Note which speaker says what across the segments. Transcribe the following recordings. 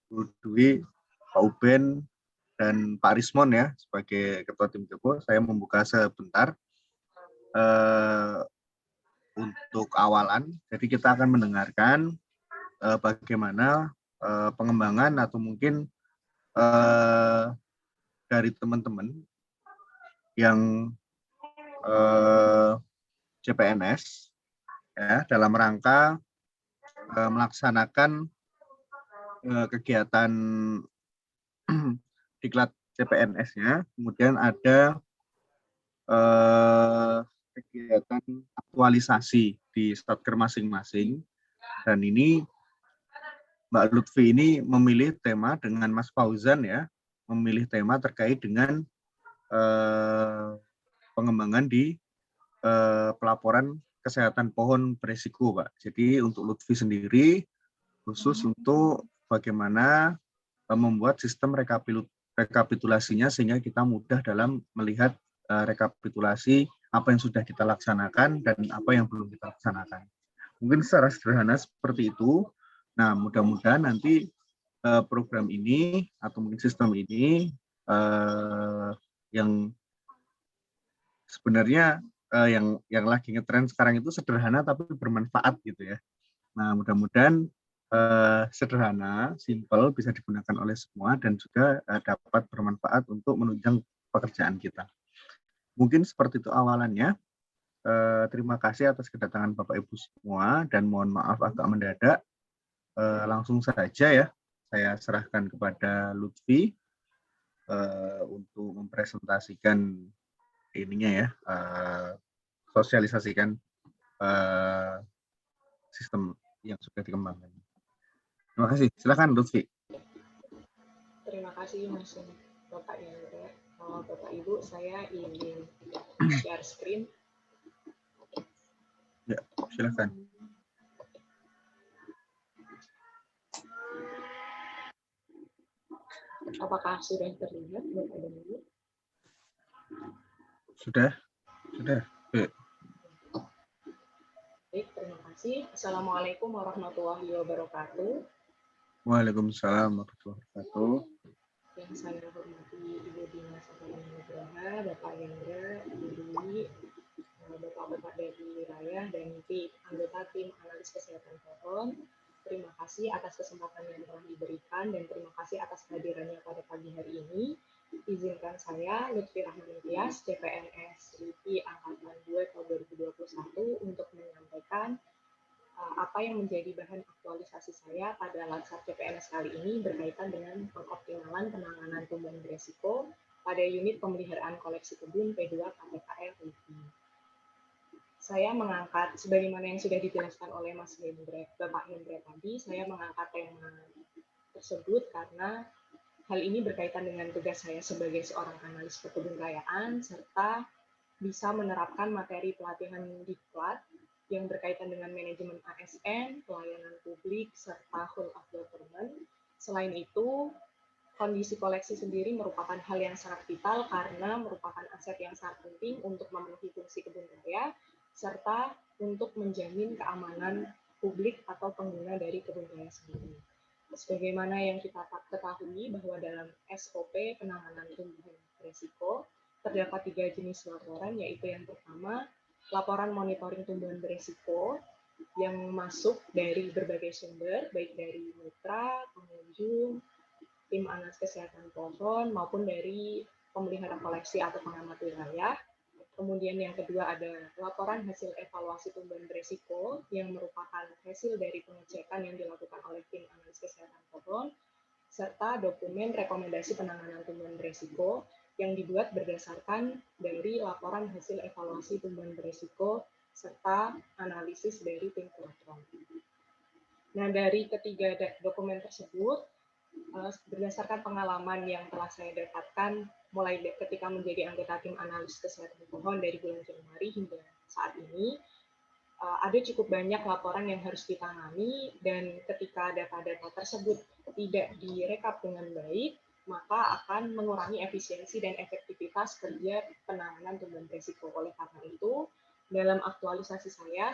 Speaker 1: Bu Dwi, Pak Uben, dan Pak Rismon ya sebagai Ketua Tim Joko. Saya membuka sebentar untuk awalan. Jadi kita akan mendengarkan bagaimana pengembangan atau mungkin dari teman-teman yang CPNS ya, dalam rangka melaksanakan kegiatan diklat CPNS-nya, kemudian ada kegiatan aktualisasi di Statker masing-masing, dan ini Mbak Lutfi ini memilih tema dengan Mas Fauzan ya, memilih tema terkait dengan pengembangan di pelaporan kesehatan pohon beresiko, Pak. Jadi untuk Lutfi sendiri khusus untuk bagaimana membuat sistem rekapitulasinya sehingga kita mudah dalam melihat rekapitulasi apa yang sudah kita laksanakan dan apa yang belum kita laksanakan. Mungkin secara sederhana seperti itu. Nah, mudah-mudahan nanti program ini atau mungkin sistem ini yang sebenarnya yang lagi ngetren sekarang itu sederhana tapi bermanfaat gitu ya. Nah, mudah-mudahan sederhana, simple, bisa digunakan oleh semua dan juga dapat bermanfaat untuk menunjang pekerjaan kita. Mungkin seperti itu awalannya. Terima kasih atas kedatangan Bapak Ibu semua dan mohon maaf agak mendadak. Langsung saja ya, saya serahkan kepada Lutfi untuk mempresentasikan ininya ya, sosialisasikan sistem yang sudah dikembangkan. Terima kasih. Silakan Lutfi.
Speaker 2: Terima kasih Mas Bapak Yandra. Bapak Ibu, saya ingin share screen.
Speaker 1: Ya, silakan.
Speaker 2: Apakah sudah terlihat Bapak dan Ibu?
Speaker 1: Sudah.
Speaker 2: Baik, terima kasih. Assalamualaikum warahmatullahi wabarakatuh.
Speaker 1: Waalaikumsalam warahmatullahi wabarakatuh.
Speaker 2: Yang saya hormati Ibu Dina Sahabat Nugraha, Bapak Yandra, Ibu Dwi, Bapak-Bapak dari wilayah, dan anggota tim analis kesehatan pohon. Terima kasih atas kesempatan yang telah diberikan dan terima kasih atas kehadirannya pada pagi hari ini. Izinkan saya, Lutfi Rahman Tias, CPNS LIPI Angkatan 2 tahun 2021 untuk menyampaikan apa yang menjadi bahan aktualisasi saya pada Lansar CPNS kali ini berkaitan dengan pengoptimalan penanganan tumbuhan beresiko pada unit pemeliharaan koleksi kebun P2 KPKL LIPI. Saya mengangkat, sebagaimana yang sudah dijelaskan oleh Bapak Hendra tadi, saya mengangkat tema tersebut karena hal ini berkaitan dengan tugas saya sebagai seorang analis kebudayaan serta bisa menerapkan materi pelatihan diklat yang berkaitan dengan manajemen ASN, pelayanan publik, serta whole of government. Selain itu, kondisi koleksi sendiri merupakan hal yang sangat vital karena merupakan aset yang sangat penting untuk memenuhi fungsi kebun raya serta untuk menjamin keamanan publik atau pengguna dari kebun raya sendiri. Sebagaimana yang kita ketahui bahwa dalam SOP penanganan tumbuhan beresiko terdapat 3 jenis laporan, yaitu yang pertama laporan monitoring tumbuhan beresiko yang masuk dari berbagai sumber, baik dari mitra, pengunjung, tim analis kesehatan pohon, maupun dari pemelihara koleksi atau pengamat wilayah. Kemudian yang kedua ada laporan hasil evaluasi tumbuhan beresiko yang merupakan hasil dari pengecekan yang dilakukan oleh tim analis kesehatan pohon, serta dokumen rekomendasi penanganan tumbuhan beresiko yang dibuat berdasarkan dari laporan hasil evaluasi tumbuhan beresiko serta analisis dari tim kurator. Nah, dari ketiga dokumen tersebut, berdasarkan pengalaman yang telah saya dapatkan mulai ketika menjadi anggota tim analis kesehatan pohon dari bulan Januari hingga saat ini, ada cukup banyak laporan yang harus ditangani dan ketika data-data tersebut tidak direkap dengan baik, maka akan mengurangi efisiensi dan efektivitas kerja penanganan tumbuhan beresiko. Oleh karena itu, dalam aktualisasi saya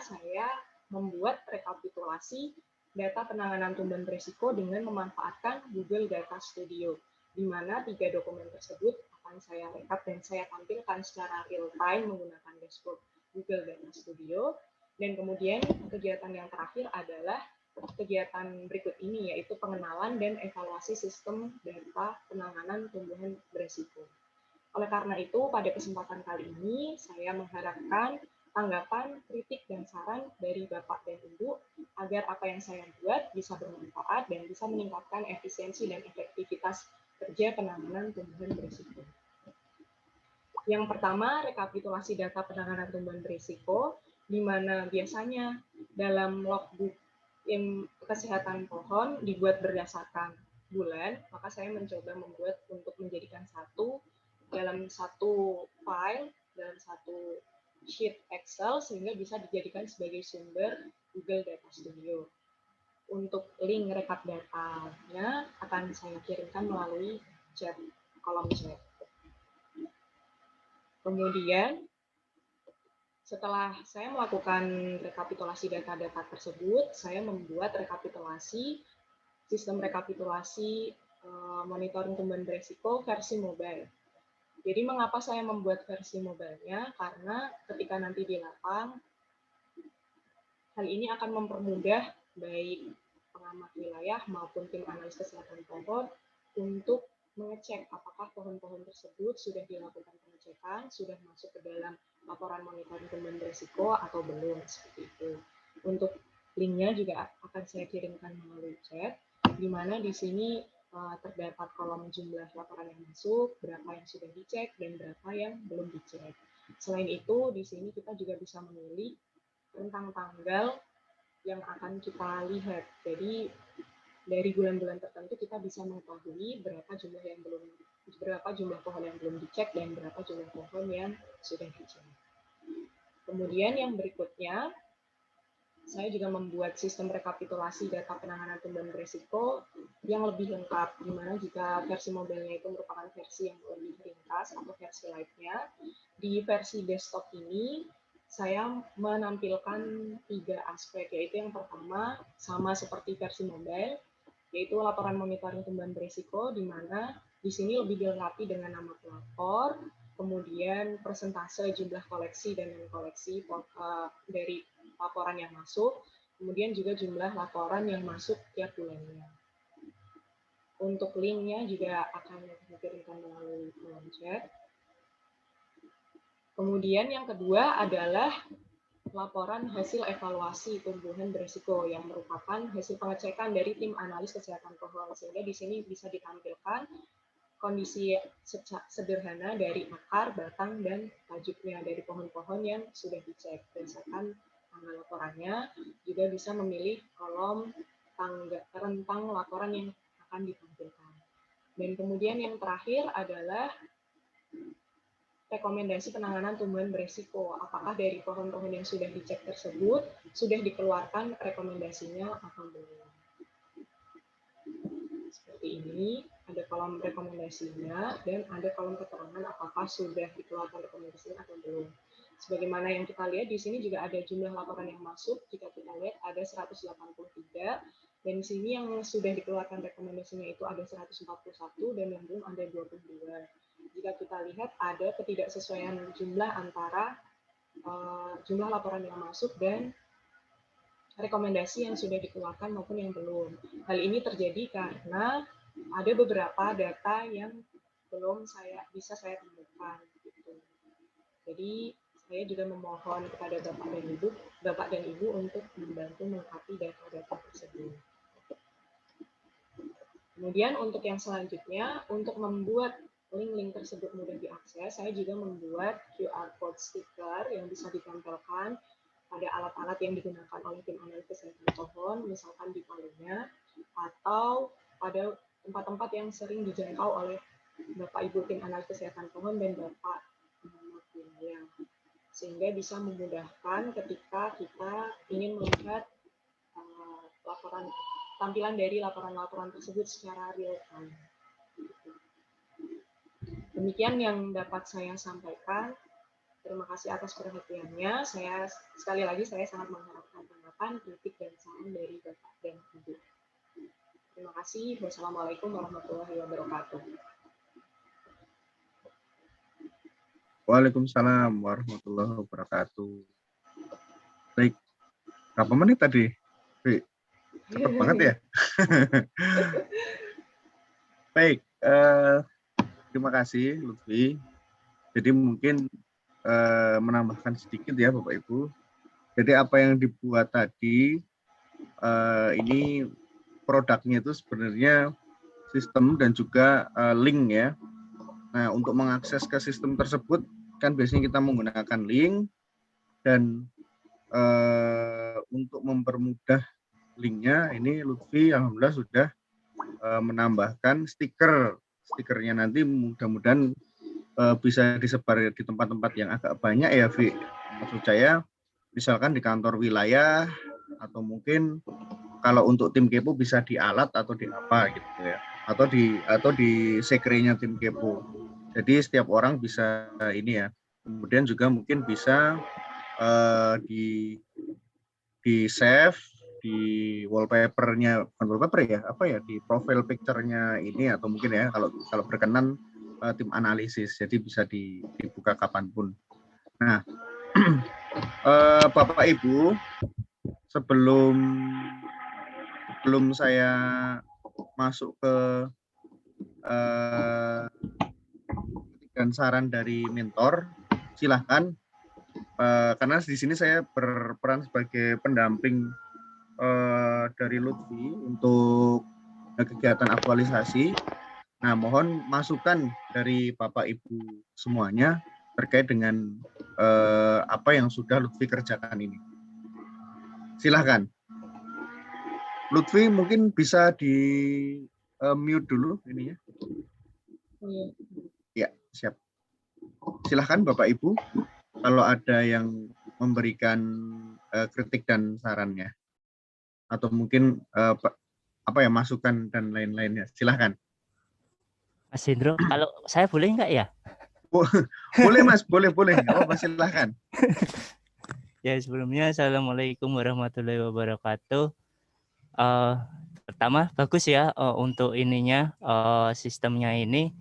Speaker 2: membuat rekapitulasi data penanganan tumbuhan berisiko dengan memanfaatkan Google Data Studio, di mana 3 dokumen tersebut akan saya rekap dan saya tampilkan secara real time menggunakan dashboard Google Data Studio. Dan kemudian kegiatan yang terakhir adalah kegiatan berikut ini, yaitu pengenalan dan evaluasi sistem data penanganan tumbuhan berisiko. Oleh karena itu, pada kesempatan kali ini, saya mengharapkan tanggapan, kritik, dan saran dari Bapak dan Ibu agar apa yang saya buat bisa bermanfaat dan bisa meningkatkan efisiensi dan efektivitas kerja penanganan tumbuhan berisiko. Yang pertama, rekapitulasi data penanganan tumbuhan berisiko, di mana biasanya dalam logbook kesehatan pohon dibuat berdasarkan bulan, maka saya mencoba membuat untuk menjadikan dalam satu file, dalam satu sheet Excel, sehingga bisa dijadikan sebagai sumber Google Data Studio. Untuk link rekap datanya akan saya kirimkan melalui chat, kolom chat. Kemudian, setelah saya melakukan rekapitulasi data-data tersebut, saya membuat sistem rekapitulasi monitoring tumbuhan berisiko versi mobile. Jadi mengapa saya membuat versi mobile-nya? Karena ketika nanti di lapang, hal ini akan mempermudah baik pengamat wilayah maupun tim analis kesehatan pohon untuk mengecek apakah pohon-pohon tersebut sudah dilakukan pengecekan, sudah masuk ke dalam laporan monitoring tumbuhan berisiko atau belum, seperti itu. Untuk linknya juga akan saya kirimkan melalui chat, di mana di sini terdapat kolom jumlah laporan yang masuk, berapa yang sudah dicek, dan berapa yang belum dicek. Selain itu, di sini kita juga bisa memilih tentang tanggal yang akan kita lihat. Jadi dari bulan-bulan tertentu kita bisa mengetahui berapa jumlah pohon yang belum dicek dan berapa jumlah pohon yang sudah dicek. Kemudian yang berikutnya, saya juga membuat sistem rekapitulasi data penanganan tumbuhan berisiko yang lebih lengkap, di mana jika versi mobilnya itu merupakan versi yang lebih ringkas atau versi light-nya, di versi desktop ini saya menampilkan 3 aspek, yaitu yang pertama sama seperti versi mobile, yaitu laporan monitoring tumbuhan berisiko, di mana di sini lebih dilengkapi dengan nama pelapor, kemudian persentase jumlah koleksi dan non-koleksi dari laporan yang masuk, kemudian juga jumlah laporan yang masuk tiap bulannya. Untuk linknya juga akan dikirimkan melalui kolom chat. Kemudian yang kedua adalah laporan hasil evaluasi tumbuhan berisiko yang merupakan hasil pengecekan dari tim analis kesehatan pohon, sehingga di sini bisa ditampilkan kondisi sederhana dari akar, batang, dan tajuknya dari pohon-pohon yang sudah dicek. Berdasarkan tanggal laporannya, juga bisa memilih kolom rentang laporan yang akan ditampilkan. Dan kemudian yang terakhir adalah rekomendasi penanganan tumbuhan berisiko. Apakah dari pohon-pohon yang sudah dicek tersebut sudah dikeluarkan rekomendasinya atau belum. Seperti ini, ada kolom rekomendasinya dan ada kolom keterangan apakah sudah dikeluarkan rekomendasinya atau belum. Sebagaimana yang kita lihat di sini juga ada jumlah laporan yang masuk. Jika kita lihat ada 183 dan di sini yang sudah dikeluarkan rekomendasinya itu ada 141 dan yang belum ada 22. Jika kita lihat ada ketidaksesuaian jumlah antara jumlah laporan yang masuk dan rekomendasi yang sudah dikeluarkan maupun yang belum. Hal ini terjadi karena ada beberapa data yang belum bisa saya temukan. Gitu. Jadi saya juga memohon kepada Bapak dan Ibu untuk membantu melengkapi data-data tersebut. Kemudian untuk yang selanjutnya, untuk membuat link-link tersebut mudah diakses, saya juga membuat QR code stiker yang bisa ditempelkan pada alat-alat yang digunakan oleh tim analis kesehatan pohon, misalkan di palunya, atau pada tempat-tempat yang sering dijangkau oleh Bapak Ibu tim analis kesehatan pohon dan Bapak pengamat wilayah, sehingga bisa memudahkan ketika kita ingin melihat tampilan dari laporan-laporan tersebut secara real time. Demikian yang dapat saya sampaikan. Terima kasih atas perhatiannya. Sekali lagi saya sangat mengharapkan tanggapan, kritik, dan saran dari Bapak dan kasih. Wassalamualaikum warahmatullahi wabarakatuh.
Speaker 1: Waalaikumsalam warahmatullahi wabarakatuh. Baik, berapa menit tadi? Cepet banget ya. Baik, terima kasih Lutfi. Jadi mungkin menambahkan sedikit ya Bapak Ibu. Jadi apa yang dibuat tadi ini produknya itu sebenarnya sistem dan juga link ya. Nah, untuk mengakses ke sistem tersebut kan biasanya kita menggunakan link, dan untuk mempermudah linknya ini Lutfi alhamdulillah sudah menambahkan stikernya. Nanti mudah-mudahan bisa disebar di tempat-tempat yang agak banyak ya, Vi. Maksud saya misalkan di kantor wilayah, atau mungkin kalau untuk tim Kepo bisa di alat atau di apa gitu ya, atau di sekrenya tim Kepo. Jadi setiap orang bisa ini ya. Kemudian juga mungkin bisa di save di wallpapernya, bukan wallpaper ya, apa ya, di profile picture-nya ini, atau mungkin ya kalau berkenan tim analisis, jadi bisa dibuka kapanpun. Nah, Bapak Ibu, sebelum saya masuk ke dan saran dari mentor, silahkan, karena di sini saya berperan sebagai pendamping dari Lutfi untuk kegiatan aktualisasi. Nah, mohon masukan dari Bapak Ibu semuanya terkait dengan apa yang sudah Lutfi kerjakan ini. Silahkan. Lutfi mungkin bisa di mute dulu ininya. Ya, siap. Silahkan Bapak Ibu, kalau ada yang memberikan kritik dan sarannya, atau mungkin apa ya, masukan dan lain-lainnya. Silahkan.
Speaker 3: Mas Hendro, kalau saya boleh nggak ya?
Speaker 1: Boleh Mas, boleh. Oh, silahkan.
Speaker 3: Ya, sebelumnya Assalamualaikum warahmatullahi wabarakatuh. Pertama, bagus ya untuk ininya, sistemnya ini.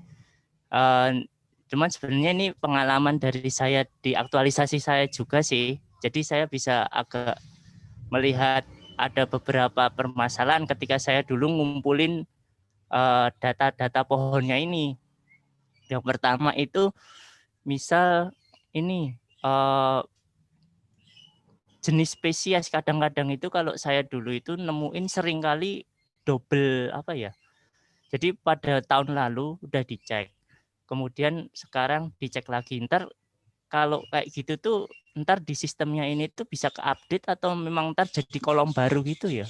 Speaker 3: Cuman sebenarnya ini pengalaman dari saya di aktualisasi saya juga sih. Jadi saya bisa agak melihat ada beberapa permasalahan ketika saya dulu ngumpulin data-data pohonnya ini. Yang pertama itu misal ini jenis spesies, kadang-kadang itu kalau saya dulu itu nemuin seringkali double apa ya. Jadi pada tahun lalu udah dicek. Kemudian sekarang dicek lagi. Ntar kalau kayak gitu tuh ntar di sistemnya ini tuh bisa ke-update atau memang ntar jadi kolom baru gitu ya?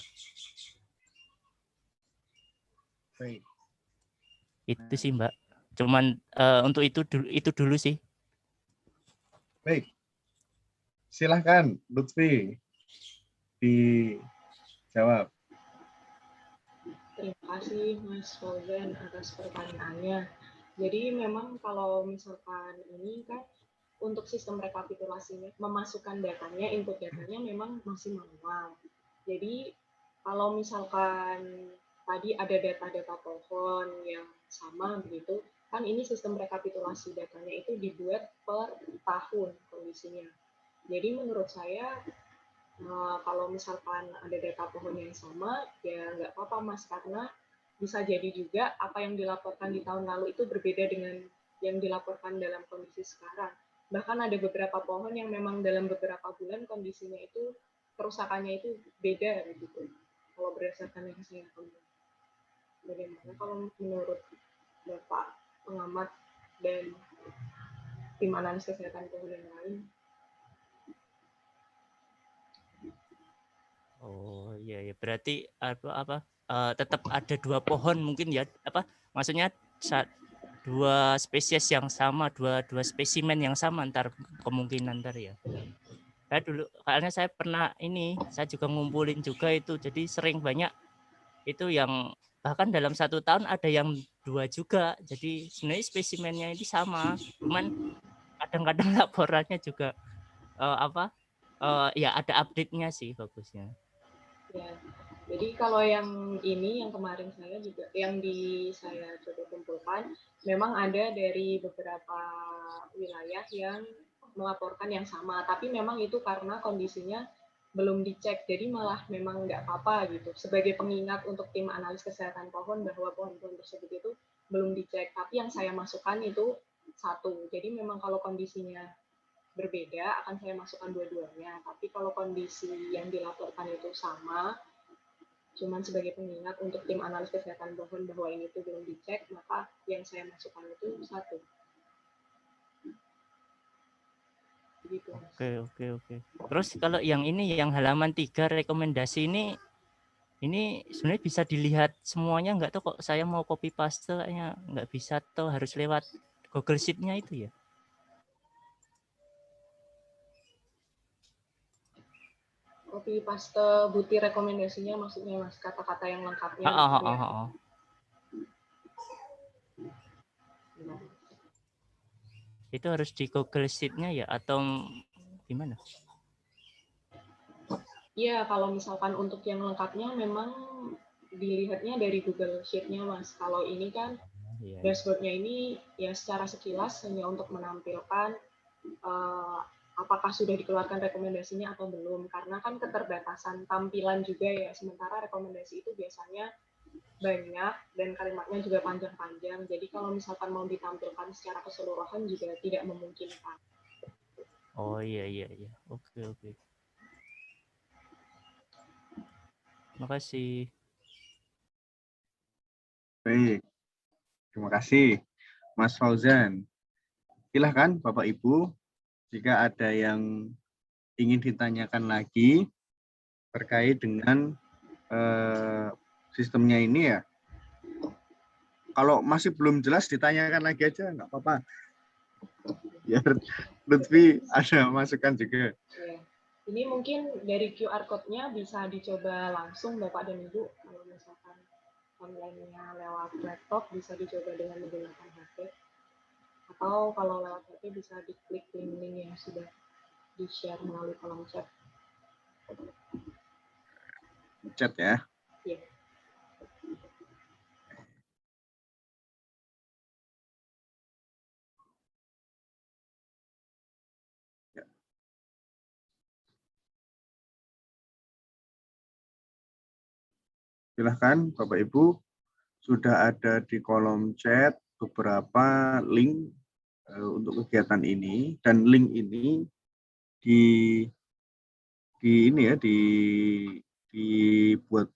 Speaker 1: Baik.
Speaker 3: Itu sih Mbak. Cuman untuk itu dulu sih.
Speaker 1: Baik. Silahkan Lutfi dijawab.
Speaker 2: Terima kasih Mas Fauzan atas pertanyaannya. Jadi memang kalau misalkan ini kan untuk sistem rekapitulasinya, memasukkan datanya, input datanya memang masih manual. Jadi kalau misalkan tadi ada data-data pohon yang sama begitu, kan ini sistem rekapitulasi datanya itu dibuat per tahun kondisinya. Jadi menurut saya kalau misalkan ada data pohon yang sama, ya nggak apa-apa Mas, karena bisa jadi juga apa yang dilaporkan di tahun lalu itu berbeda dengan yang dilaporkan dalam kondisi sekarang. Bahkan ada beberapa pohon yang memang dalam beberapa bulan kondisinya itu kerusakannya itu beda gitu. Kalau berdasarkan yang saya temukan. Bagaimana kalau menurut Bapak pengamat dan tim analis kesehatan pohon yang lain?
Speaker 3: Oh iya, berarti tetap ada dua pohon mungkin ya, maksudnya dua spesies yang sama, dua spesimen yang sama ntar kemungkinan ntar ya. Saya dulu karena saya pernah saya juga ngumpulin juga itu, jadi sering banyak itu yang bahkan dalam 1 tahun ada yang 2 juga, jadi sebenarnya spesimennya ini sama, cuman kadang-kadang laporannya juga ya ada update-nya sih bagusnya.
Speaker 2: Ya, Jadi kalau yang ini, yang kemarin saya juga, yang saya coba kumpulkan, memang ada dari beberapa wilayah yang melaporkan yang sama, tapi memang itu karena kondisinya belum dicek, jadi malah memang nggak apa-apa gitu. Sebagai pengingat untuk tim analis kesehatan pohon bahwa pohon-pohon tersebut itu belum dicek, tapi yang saya masukkan itu satu. Jadi memang kalau kondisinya berbeda akan saya masukkan dua-duanya, tapi kalau kondisi yang dilaporkan itu sama, cuman sebagai pengingat untuk tim analis kesehatan pohon bahwa ini tuh belum dicek, maka yang saya masukkan itu satu. Begitu.
Speaker 3: Oke. Terus kalau yang ini, yang halaman 3 rekomendasi ini sebenarnya bisa dilihat semuanya nggak tuh, kok saya mau copy paste kayaknya nggak bisa tuh, harus lewat Google Sheet-nya itu ya?
Speaker 2: Copy paste butir rekomendasinya maksudnya Mas, kata-kata yang lengkapnya gitu ya.
Speaker 3: Itu harus di Google Sheet-nya ya atau gimana?
Speaker 2: Iya, kalau misalkan untuk yang lengkapnya memang dilihatnya dari Google Sheet-nya Mas. Kalau ini kan dashboard-nya ini ya secara sekilas hanya untuk menampilkan apakah sudah dikeluarkan rekomendasinya atau belum, karena kan keterbatasan tampilan juga ya, sementara rekomendasi itu biasanya banyak dan kalimatnya juga panjang-panjang, jadi kalau misalkan mau ditampilkan secara keseluruhan juga tidak memungkinkan.
Speaker 3: Oh iya, oke. Terima kasih.
Speaker 1: Baik, terima kasih Mas Fauzan. Silahkan Bapak Ibu, jika ada yang ingin ditanyakan lagi terkait dengan sistemnya ini ya. Kalau masih belum jelas ditanyakan lagi aja, nggak apa-apa. Biar Lutfi ada masukan juga.
Speaker 2: Ya. Ini mungkin dari QR code-nya bisa dicoba langsung Bapak dan Ibu, kalau misalkan online-nya lewat laptop bisa dicoba dengan menggunakan HP. Atau kalau lewat HP bisa diklik link-link yang sudah di-share melalui kolom chat.
Speaker 1: Chat ya.
Speaker 2: Ya.
Speaker 1: Silahkan Bapak Ibu, sudah ada di kolom chat beberapa link untuk kegiatan ini, dan link ini dibuat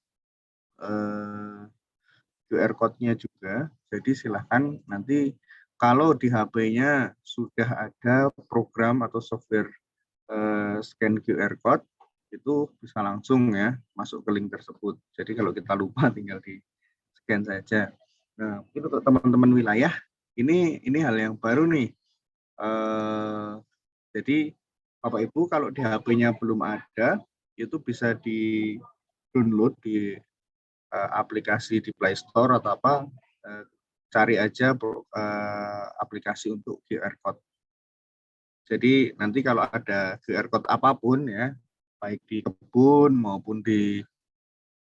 Speaker 1: QR code-nya juga. Jadi silahkan nanti kalau di HP-nya sudah ada program atau software scan QR code, itu bisa langsung ya masuk ke link tersebut. Jadi kalau kita lupa tinggal di scan saja. Nah, itu untuk teman-teman wilayah, ini hal yang baru nih. Jadi Bapak Ibu kalau di HP-nya belum ada, itu bisa di download di aplikasi di Play Store atau apa, cari aja aplikasi untuk QR code. Jadi nanti kalau ada QR code apapun ya, baik di kebun maupun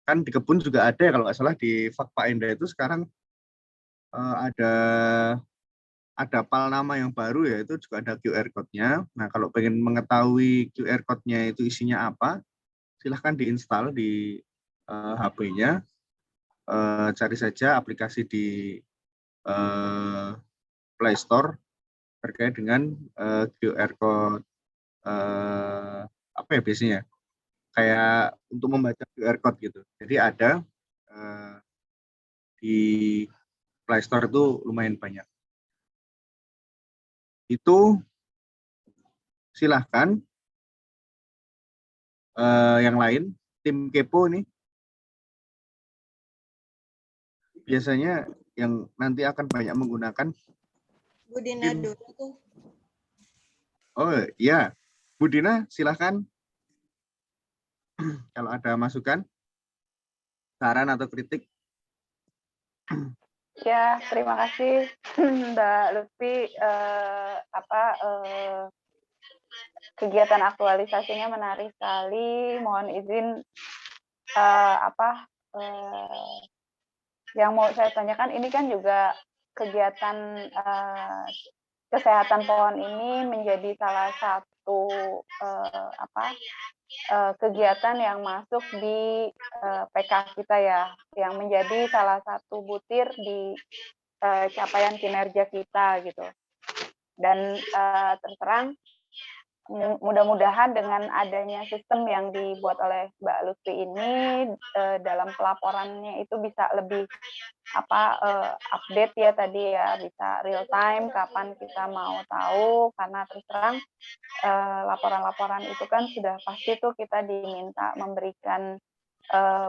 Speaker 1: kan di kebun juga ada ya, kalau nggak salah di Fakpaenda itu sekarang ada nama yang baru ya, itu juga ada QR code-nya. Nah kalau pengen mengetahui QR code-nya itu isinya apa, silahkan diinstal di HP-nya, cari saja aplikasi di Play Store terkait dengan QR code apa ya biasanya, kayak untuk membaca QR code gitu. Jadi ada di Play Store itu lumayan banyak. Itu silahkan yang lain, tim Kepo nih biasanya yang nanti akan banyak menggunakan.
Speaker 4: Bu Dina dulu tuh.
Speaker 1: Oh iya, Bu Dina silahkan kalau ada masukan, saran atau kritik.
Speaker 5: Ya, terima kasih Mbak Lutfi. Kegiatan aktualisasinya menarik sekali. Mohon izin yang mau saya tanyakan ini kan juga kegiatan kesehatan pohon ini menjadi salah satu kegiatan yang masuk di PK kita ya, yang menjadi salah satu butir di capaian kinerja kita gitu. Dan terus terang mudah-mudahan dengan adanya sistem yang dibuat oleh Mbak Lutfi ini dalam pelaporannya itu bisa lebih update ya tadi ya, bisa real time kapan kita mau tahu, karena terus terang laporan-laporan itu kan sudah pasti tuh kita diminta memberikan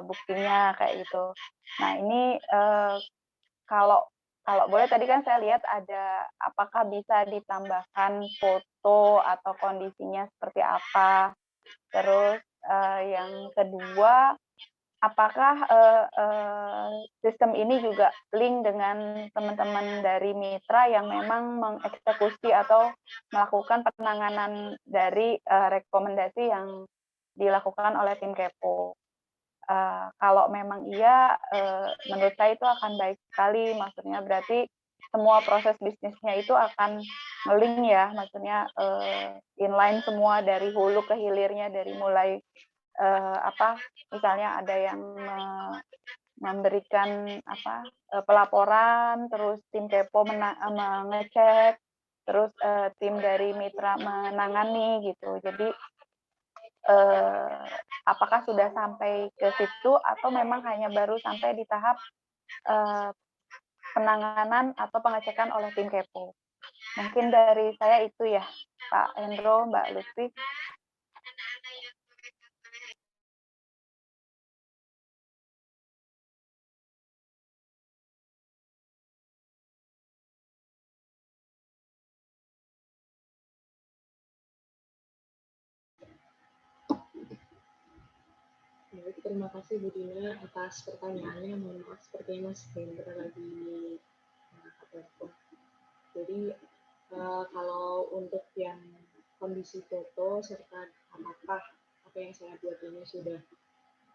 Speaker 5: buktinya kayak gitu. Nah ini kalau boleh tadi kan saya lihat ada apakah bisa ditambahkan foto atau kondisinya seperti apa. Terus yang kedua, apakah sistem ini juga link dengan teman-teman dari mitra yang memang mengeksekusi atau melakukan penanganan dari rekomendasi yang dilakukan oleh tim Kepo. Kalau memang iya, menurut saya itu akan baik sekali, maksudnya berarti semua proses bisnisnya itu akan nge-link ya, maksudnya inline semua dari hulu ke hilirnya, dari mulai misalnya ada yang memberikan pelaporan, terus tim Kepo mengecek, terus tim dari mitra menangani gitu. Jadi apakah sudah sampai ke situ atau memang hanya baru sampai di tahap penanganan atau pengecekan oleh tim Kepo. Mungkin dari saya itu ya, Pak Hendro, Mbak Lutfi.
Speaker 2: Baik, terima kasih Bu Dina atas pertanyaannya. Mohon maaf sepertinya Mas Hendra lagi angkat telepon. Jadi kalau untuk yang kondisi foto serta apakah apa yang saya buat ini sudah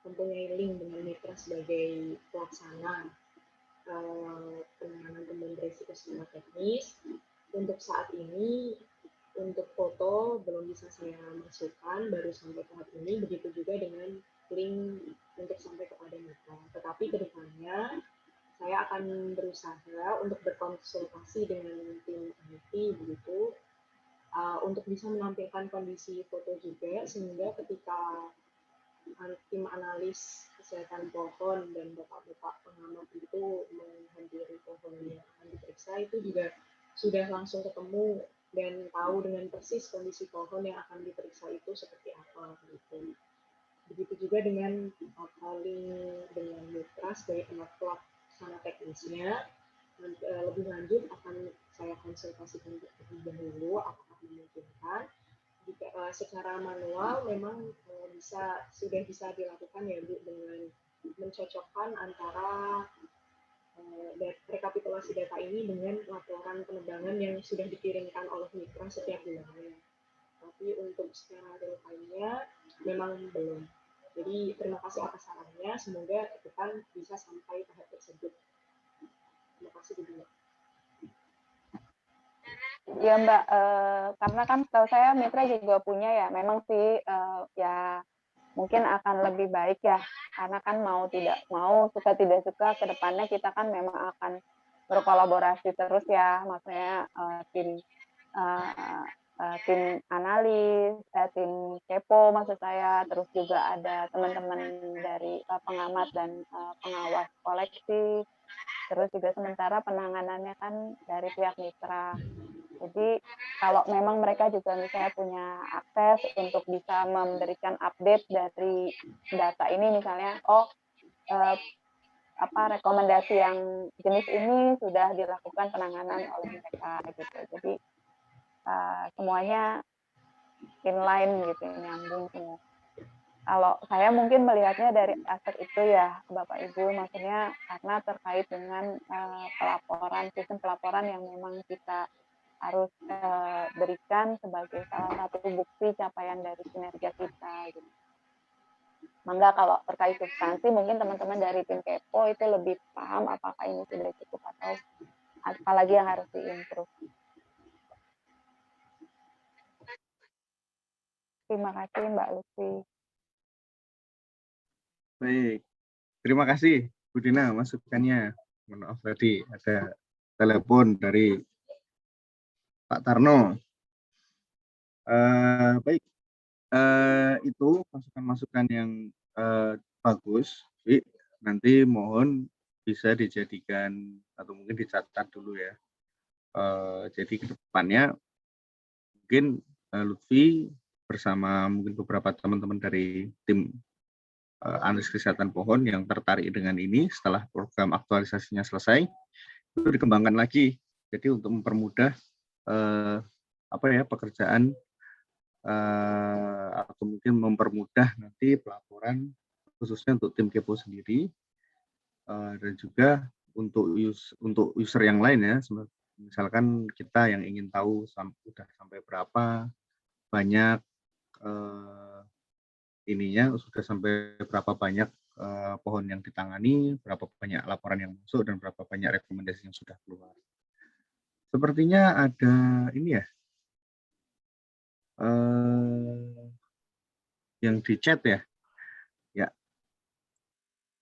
Speaker 2: mempunyai link dengan mitra sebagai pelaksana penanganan kembali risiko secara teknis, untuk saat ini untuk foto belum bisa saya masukkan, baru sampai tahap ini. Begitu juga dengan link untuk sampai kepada mitra. Tetapi kedepannya saya akan berusaha untuk berkonsultasi dengan tim IT begitu untuk bisa menampilkan kondisi foto juga, sehingga ketika tim analis kesehatan pohon dan bapak-bapak pengamat itu menghadiri pohon yang akan diperiksa, itu juga sudah langsung ketemu dan tahu dengan persis kondisi pohon yang akan diperiksa itu seperti apa gitu. Begitu juga dengan calling dengan mitra sebagai pelaksana teknisnya. Lebih lanjut akan saya konsultasikan terlebih dahulu apakah memungkinkan. Jika secara manual memang sudah bisa dilakukan ya Bu, dengan mencocokkan antara rekapitulasi data ini dengan laporan penebangan yang sudah dikirimkan oleh mitra setiap bulannya. Tapi untuk secara real time-nya memang belum. Jadi terima kasih atas sarannya, semoga ke depan bisa sampai tahap tersebut. Terima kasih Bu Dina.
Speaker 5: Ya Mbak, karena kan setahu saya mitra juga punya ya, memang sih ya mungkin akan lebih baik ya, karena kan mau tidak mau, suka tidak suka ke depannya kita kan memang akan berkolaborasi terus ya, maksudnya tim analis, tim Kepo maksud saya, terus juga ada teman-teman dari pengamat dan pengawas koleksi, terus juga sementara penanganannya kan dari pihak mitra. Jadi kalau memang mereka juga misalnya punya akses untuk bisa memberikan update dari data ini, misalnya rekomendasi yang jenis ini sudah dilakukan penanganan oleh mereka gitu. Jadi semuanya inline gitu, nyambung semua. Kalau saya mungkin melihatnya dari aspek itu ya, Bapak Ibu, maksudnya karena terkait dengan sistem pelaporan yang memang kita harus berikan sebagai salah satu bukti capaian dari kinerja kita. Gitu. Mangga kalau terkait substansi mungkin teman-teman dari tim Kepo itu lebih paham apakah ini sudah cukup atau apalagi yang harus diimprove. Terima kasih Mbak Lutfi.
Speaker 1: Baik, terima kasih Bu Dina masukannya. Mohon maaf tadi ada telepon dari Pak Tarno. Baik, itu masukan-masukan yang bagus. Jadi, nanti mohon bisa dijadikan atau mungkin dicatat dulu ya. Jadi ke depannya mungkin Lutfi bersama mungkin beberapa teman-teman dari tim analisis kesehatan pohon yang tertarik dengan ini setelah program aktualisasinya selesai itu dikembangkan lagi. Jadi untuk mempermudah pekerjaan atau mungkin mempermudah nanti pelaporan khususnya untuk tim Kepo sendiri dan juga untuk user yang lain ya, misalkan kita yang ingin tahu sudah sampai berapa banyak sudah sampai berapa banyak pohon yang ditangani, berapa banyak laporan yang masuk dan berapa banyak rekomendasi yang sudah keluar. Sepertinya ada ini ya. Yang di chat ya. Ya.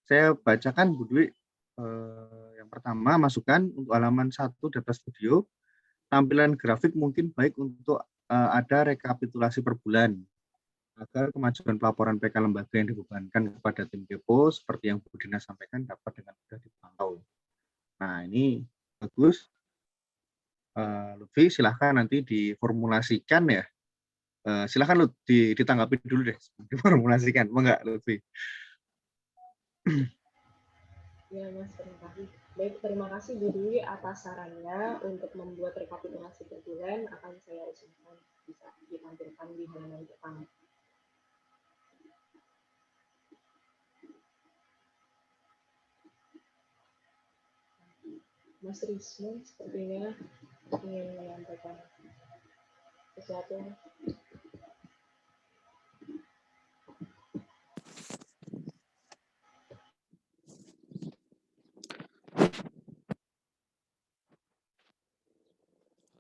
Speaker 1: Saya bacakan Bu Dwi. Yang pertama masukan untuk halaman 1 data studio, tampilan grafik mungkin baik untuk ada rekapitulasi per bulan agar kemajuan pelaporan PK lembaga yang dibebankan kepada tim Kepo seperti yang Bu Dina sampaikan dapat dengan mudah dipantau. Nah, ini bagus. Lutfi silahkan nanti diformulasikan ya. Silahkan ditanggapi dulu deh, diformulasikan. Enggak, Lutfi?
Speaker 2: Ya Mas, terima kasih. Baik, terima kasih Bu Dwi atas sarannya untuk membuat rekapitulasi per bulan akan saya usulkan bisa ditampilkan di halaman pertama. Mas Rismon sepertinya ingin menyampaikan sesuatu.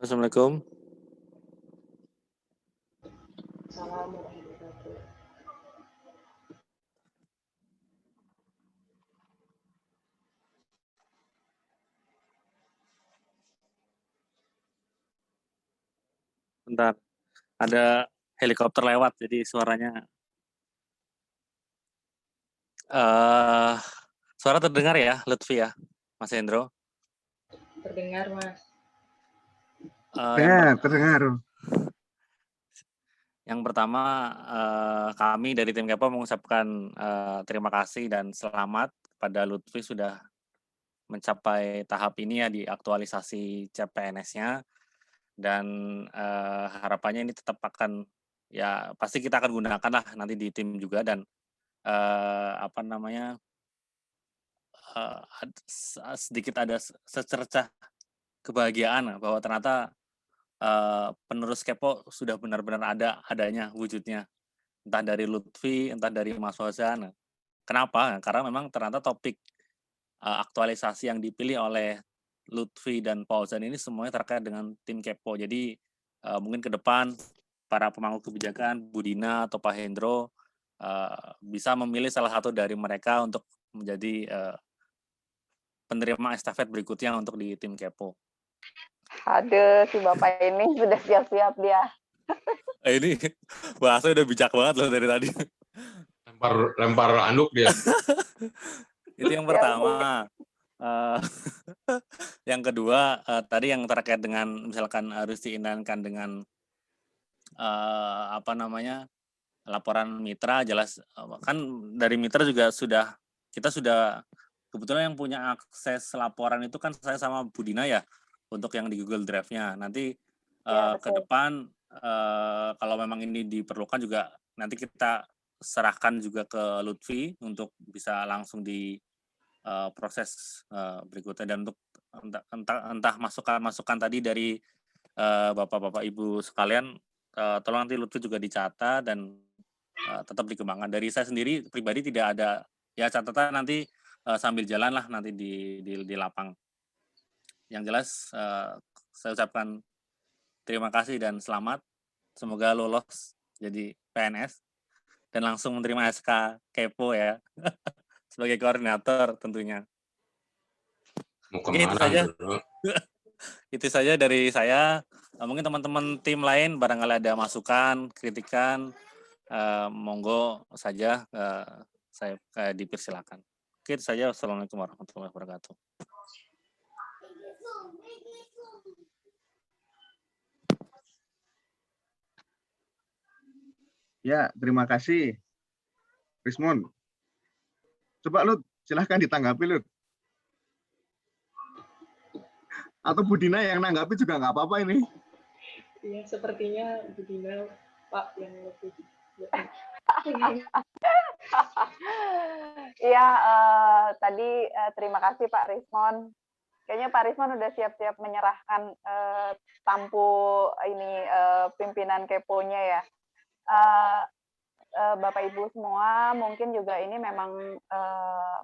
Speaker 6: Assalamualaikum.
Speaker 2: Assalamualaikum warahmatullahi wabarakatuh.
Speaker 6: Bentar, ada helikopter lewat, jadi suaranya. Suara terdengar ya, Lutfi ya, Mas Hendro?
Speaker 2: Terdengar, Mas.
Speaker 1: Terdengar.
Speaker 6: Yang pertama, kami dari tim Kepo mengucapkan terima kasih dan selamat pada Lutfi sudah mencapai tahap ini ya di aktualisasi CPNS-nya, dan harapannya ini tetap akan ya pasti kita akan gunakan lah nanti di tim juga, dan sedikit ada secercah kebahagiaan bahwa ternyata penerus Kepo sudah benar-benar adanya wujudnya, entah dari Lutfi, entah dari Mas Fauzan. Kenapa? Karena memang ternyata topik aktualisasi yang dipilih oleh Lutfi dan Fauzan ini semuanya terkait dengan tim Kepo. Jadi mungkin ke depan para pemangku kebijakan, Bu Dina atau Pak Hendro bisa memilih salah satu dari mereka untuk menjadi penerima estafet berikutnya untuk di tim Kepo.
Speaker 5: Aduh, si Bapak ini sudah siap-siap dia.
Speaker 6: Ini bahasa udah bijak banget loh dari tadi.
Speaker 7: Lempar anduk dia.
Speaker 6: Itu yang pertama. Yang kedua, tadi yang terkait dengan misalkan harus diinginkan dengan laporan mitra, jelas kan dari mitra juga kita sudah kebetulan yang punya akses laporan itu kan saya sama Bu Dina ya, untuk yang di Google Drive-nya. Nanti ke depan kalau memang ini diperlukan juga nanti kita serahkan juga ke Lutfi untuk bisa langsung di proses berikutnya. Dan untuk entah masukan tadi dari Bapak-Bapak Ibu sekalian, tolong nanti Lutfi juga dicatat dan tetap dikembangkan. Dari saya sendiri pribadi tidak ada ya catatan, nanti sambil jalan lah nanti di lapang. Yang jelas saya ucapkan terima kasih dan selamat. Semoga lolos jadi PNS dan langsung menerima SK Kepo ya sebagai koordinator tentunya.
Speaker 7: Mau
Speaker 6: Oke, itu
Speaker 7: kemana,
Speaker 6: saja.
Speaker 7: Bro?
Speaker 6: Itu saja dari saya. Mungkin teman-teman tim lain barangkali ada masukan, kritikan, monggo saja saya dipersilakan. Oke, itu saja. Wassalamualaikum warahmatullahi wabarakatuh.
Speaker 1: Ya, terima kasih, Rismon. Coba Lut, silahkan ditanggapi Lut. Atau Budina yang nanggapi juga nggak apa-apa ini.
Speaker 2: Iya, sepertinya Budina Pak yang lebih.
Speaker 5: Iya, tadi terima kasih Pak Rismon. Kayaknya Pak Rismon udah siap-siap menyerahkan tampu ini pimpinan Keponya ya. Bapak Ibu semua, mungkin juga ini memang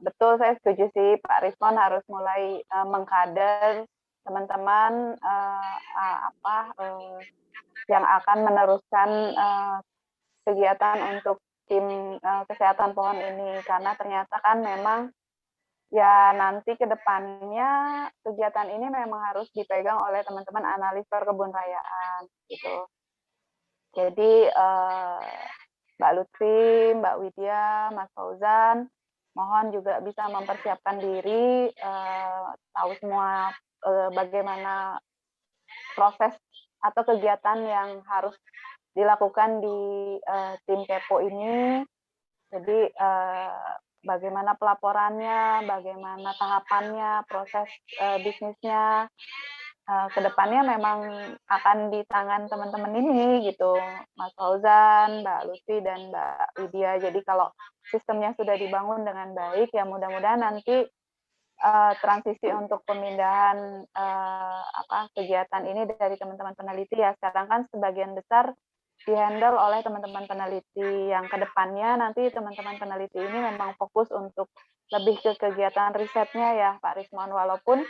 Speaker 5: betul, saya setuju sih Pak Rismon harus mulai mengkader teman-teman yang akan meneruskan kegiatan untuk tim kesehatan pohon ini, karena ternyata kan memang ya nanti ke depannya kegiatan ini memang harus dipegang oleh teman-teman analis perkebun rayaan gitu. Jadi Mbak Lutfi, Mbak Widya, Mas Fauzan, mohon juga bisa mempersiapkan diri, tahu semua bagaimana proses atau kegiatan yang harus dilakukan di tim Kepo ini. Jadi bagaimana pelaporannya, bagaimana tahapannya, proses bisnisnya, kedepannya memang akan di tangan teman-teman ini gitu, Mas Fauzan, Mbak Lutfi dan Mbak Widya. Jadi kalau sistemnya sudah dibangun dengan baik, ya mudah-mudahan nanti transisi untuk pemindahan kegiatan ini dari teman-teman peneliti ya sekarang kan sebagian besar dihandle oleh teman-teman peneliti, yang kedepannya nanti teman-teman peneliti ini memang fokus untuk lebih ke kegiatan risetnya ya Pak Rismon, walaupun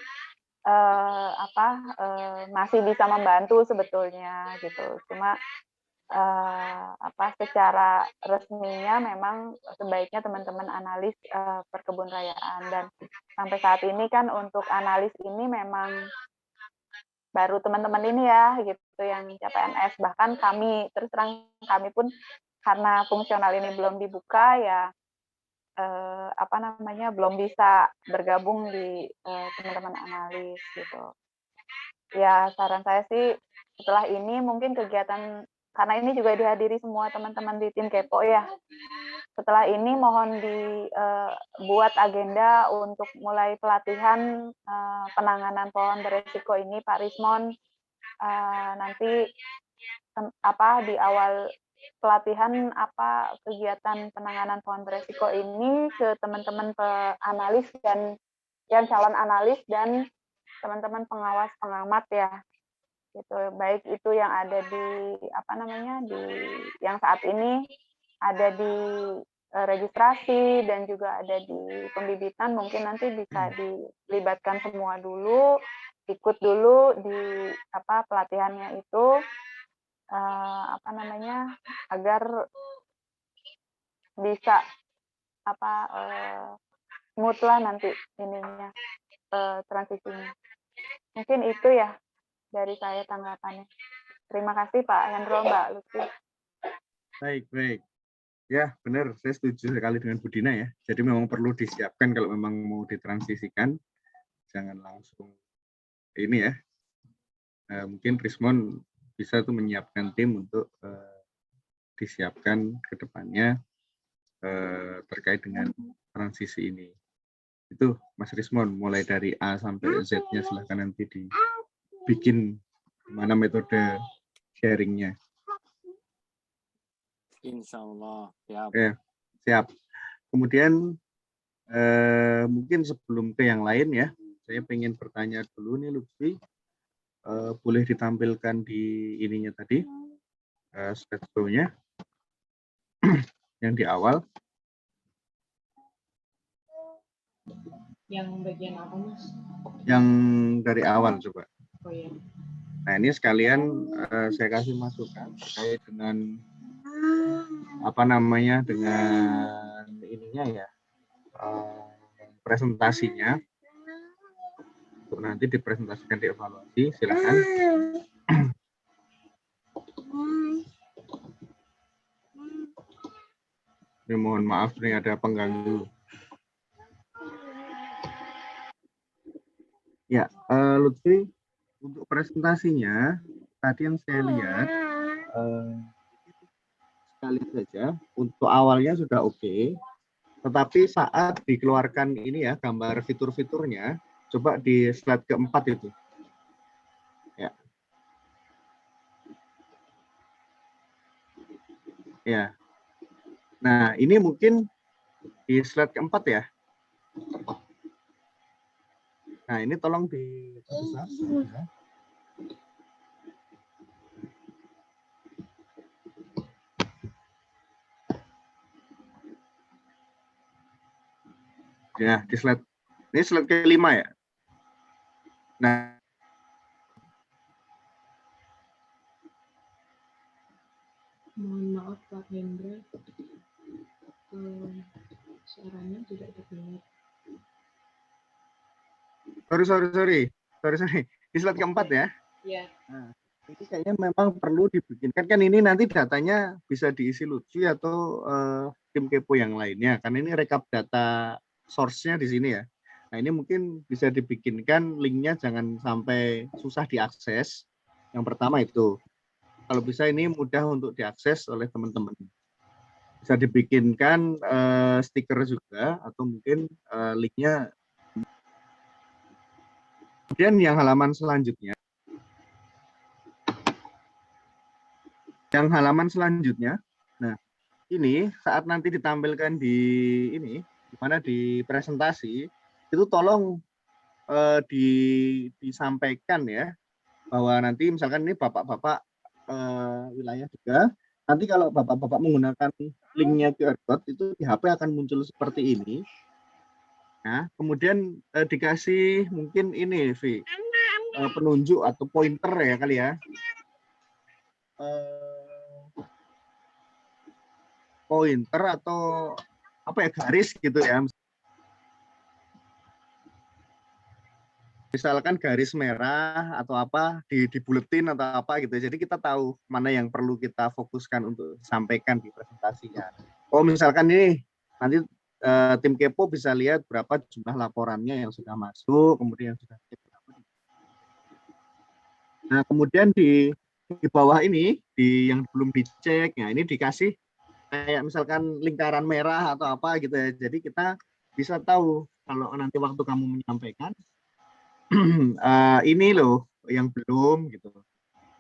Speaker 5: masih bisa membantu sebetulnya gitu, cuma secara resminya memang sebaiknya teman-teman analis perkebun rayaan, dan sampai saat ini kan untuk analis ini memang baru teman-teman ini ya gitu yang CPNS, bahkan kami terus terang kami pun karena fungsional ini belum dibuka ya belum bisa bergabung di teman-teman analis gitu. Ya saran saya sih setelah ini mungkin kegiatan, karena ini juga dihadiri semua teman-teman di tim Kepo ya. Setelah ini mohon dibuat agenda untuk mulai pelatihan penanganan pohon beresiko ini Pak Rismon. Nanti di awal pelatihan kegiatan penanganan pohon beresiko ini ke teman-teman analis dan yang calon analis dan teman-teman pengawas pengamat ya gitu, baik itu yang ada di di yang saat ini ada di registrasi dan juga ada di pembibitan, mungkin nanti bisa dilibatkan semua dulu, ikut dulu di pelatihannya itu agar bisa smooth lah nanti ininya transisinya. Mungkin itu ya dari saya tanggapannya. Terima kasih Pak Hendro, Mbak Lutfi.
Speaker 1: Baik. Ya, benar. Saya setuju sekali dengan Budina ya. Jadi memang perlu disiapkan kalau memang mau ditransisikan. Jangan langsung ini ya. Mungkin Rismon bisa tuh menyiapkan tim untuk disiapkan ke depannya terkait dengan transisi ini. Itu Mas Rismon, mulai dari A sampai Z-nya silahkan nanti dibikin gimana metode sharingnya.
Speaker 6: Insya Allah. Siap.
Speaker 1: Oke, siap. Kemudian mungkin sebelum ke yang lain ya, saya pengen bertanya dulu nih Lutfi, boleh ditampilkan di ininya tadi, slideshow-nya. yang di awal.
Speaker 2: Yang bagian apa, Mas?
Speaker 1: Yang dari awal coba.
Speaker 2: Oh iya.
Speaker 1: Nah, ini sekalian saya kasih masukan terkait dengan apa namanya, dengan ininya ya, presentasinya. Untuk nanti dipresentasikan, dievaluasi, silakan. Ini mohon maaf, ini ada pengganggu. Ya, Lutfi, untuk presentasinya, tadi yang saya lihat, sekali saja, untuk awalnya sudah oke, tetapi saat dikeluarkan ini ya, gambar fitur-fiturnya, coba di slide keempat itu. Ya. Ya. Nah, ini mungkin di slide keempat ya. Nah, ini tolong dibesar. Ya. Ya, di slide ini slide kelima ya. Nah,
Speaker 2: Mohon maaf Pak Hendra, suaranya tidak terdengar.
Speaker 1: sorry. Di slide keempat ya.
Speaker 2: Iya.
Speaker 1: Nah, ini kayaknya memang perlu dibikinkan, kan ini nanti datanya bisa diisi Lutfi atau tim kepo yang lainnya, karena ini rekap data source-nya di sini ya. Nah, ini mungkin bisa dibikinkan linknya jangan sampai susah diakses. Yang pertama itu, kalau bisa ini mudah untuk diakses oleh teman-teman. Bisa dibikinkan stiker juga, atau mungkin linknya. Kemudian yang halaman selanjutnya. Yang halaman selanjutnya, nah ini saat nanti ditampilkan di ini, di mana di presentasi, itu tolong disampaikan ya, bahwa nanti misalkan ini bapak-bapak wilayah juga, nanti kalau bapak-bapak menggunakan linknya QR code itu di HP akan muncul seperti ini. Nah, kemudian dikasih mungkin ini, Vi, penunjuk atau pointer ya kali ya. Pointer atau apa ya, garis gitu ya, misalkan garis merah atau apa dibuletin atau apa gitu, jadi kita tahu mana yang perlu kita fokuskan untuk disampaikan di presentasinya. Oh, misalkan ini nanti tim kepo bisa lihat berapa jumlah laporannya yang sudah masuk, kemudian yang sudah cek. Nah, kemudian di bawah ini yang belum dicek, ya ini dikasih kayak misalkan lingkaran merah atau apa gitu ya. Jadi kita bisa tahu kalau nanti waktu kamu menyampaikan ini loh yang belum gitu.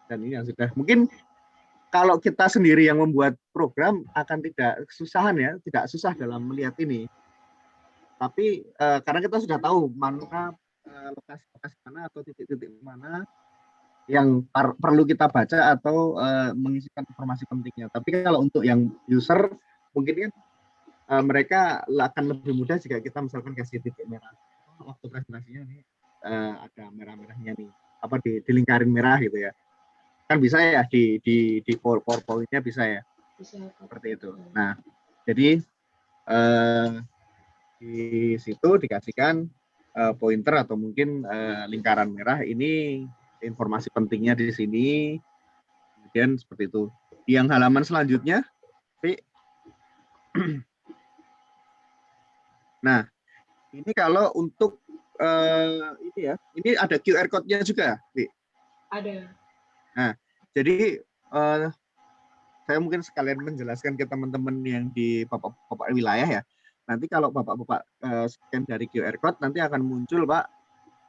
Speaker 1: Dan ini yang sudah. Mungkin kalau kita sendiri yang membuat program akan tidak kesusahan ya, tidak susah dalam melihat ini. Tapi karena kita sudah tahu mana lokasi-lokasi mana atau titik-titik mana yang perlu kita baca atau mengisikan informasi pentingnya. Tapi kalau untuk yang user mungkin kan mereka akan lebih mudah jika kita misalkan kasih titik merah. Waktu presentasinya nih ada merah-merahnya nih, apa dilingkarin merah gitu ya. Kan bisa ya di PowerPoint-nya bisa ya.
Speaker 2: Bisa.
Speaker 1: Seperti itu. Nah, jadi di situ dikasihkan pointer atau mungkin lingkaran merah, ini informasi pentingnya di sini. Kemudian seperti itu. Yang halaman selanjutnya, nah ini kalau untuk ini ya, ini ada QR code-nya juga,
Speaker 2: Ada.
Speaker 1: Nah, jadi saya mungkin sekalian menjelaskan ke teman-teman yang di bapak-bapak wilayah ya. Nanti kalau bapak-bapak scan dari QR code, nanti akan muncul Pak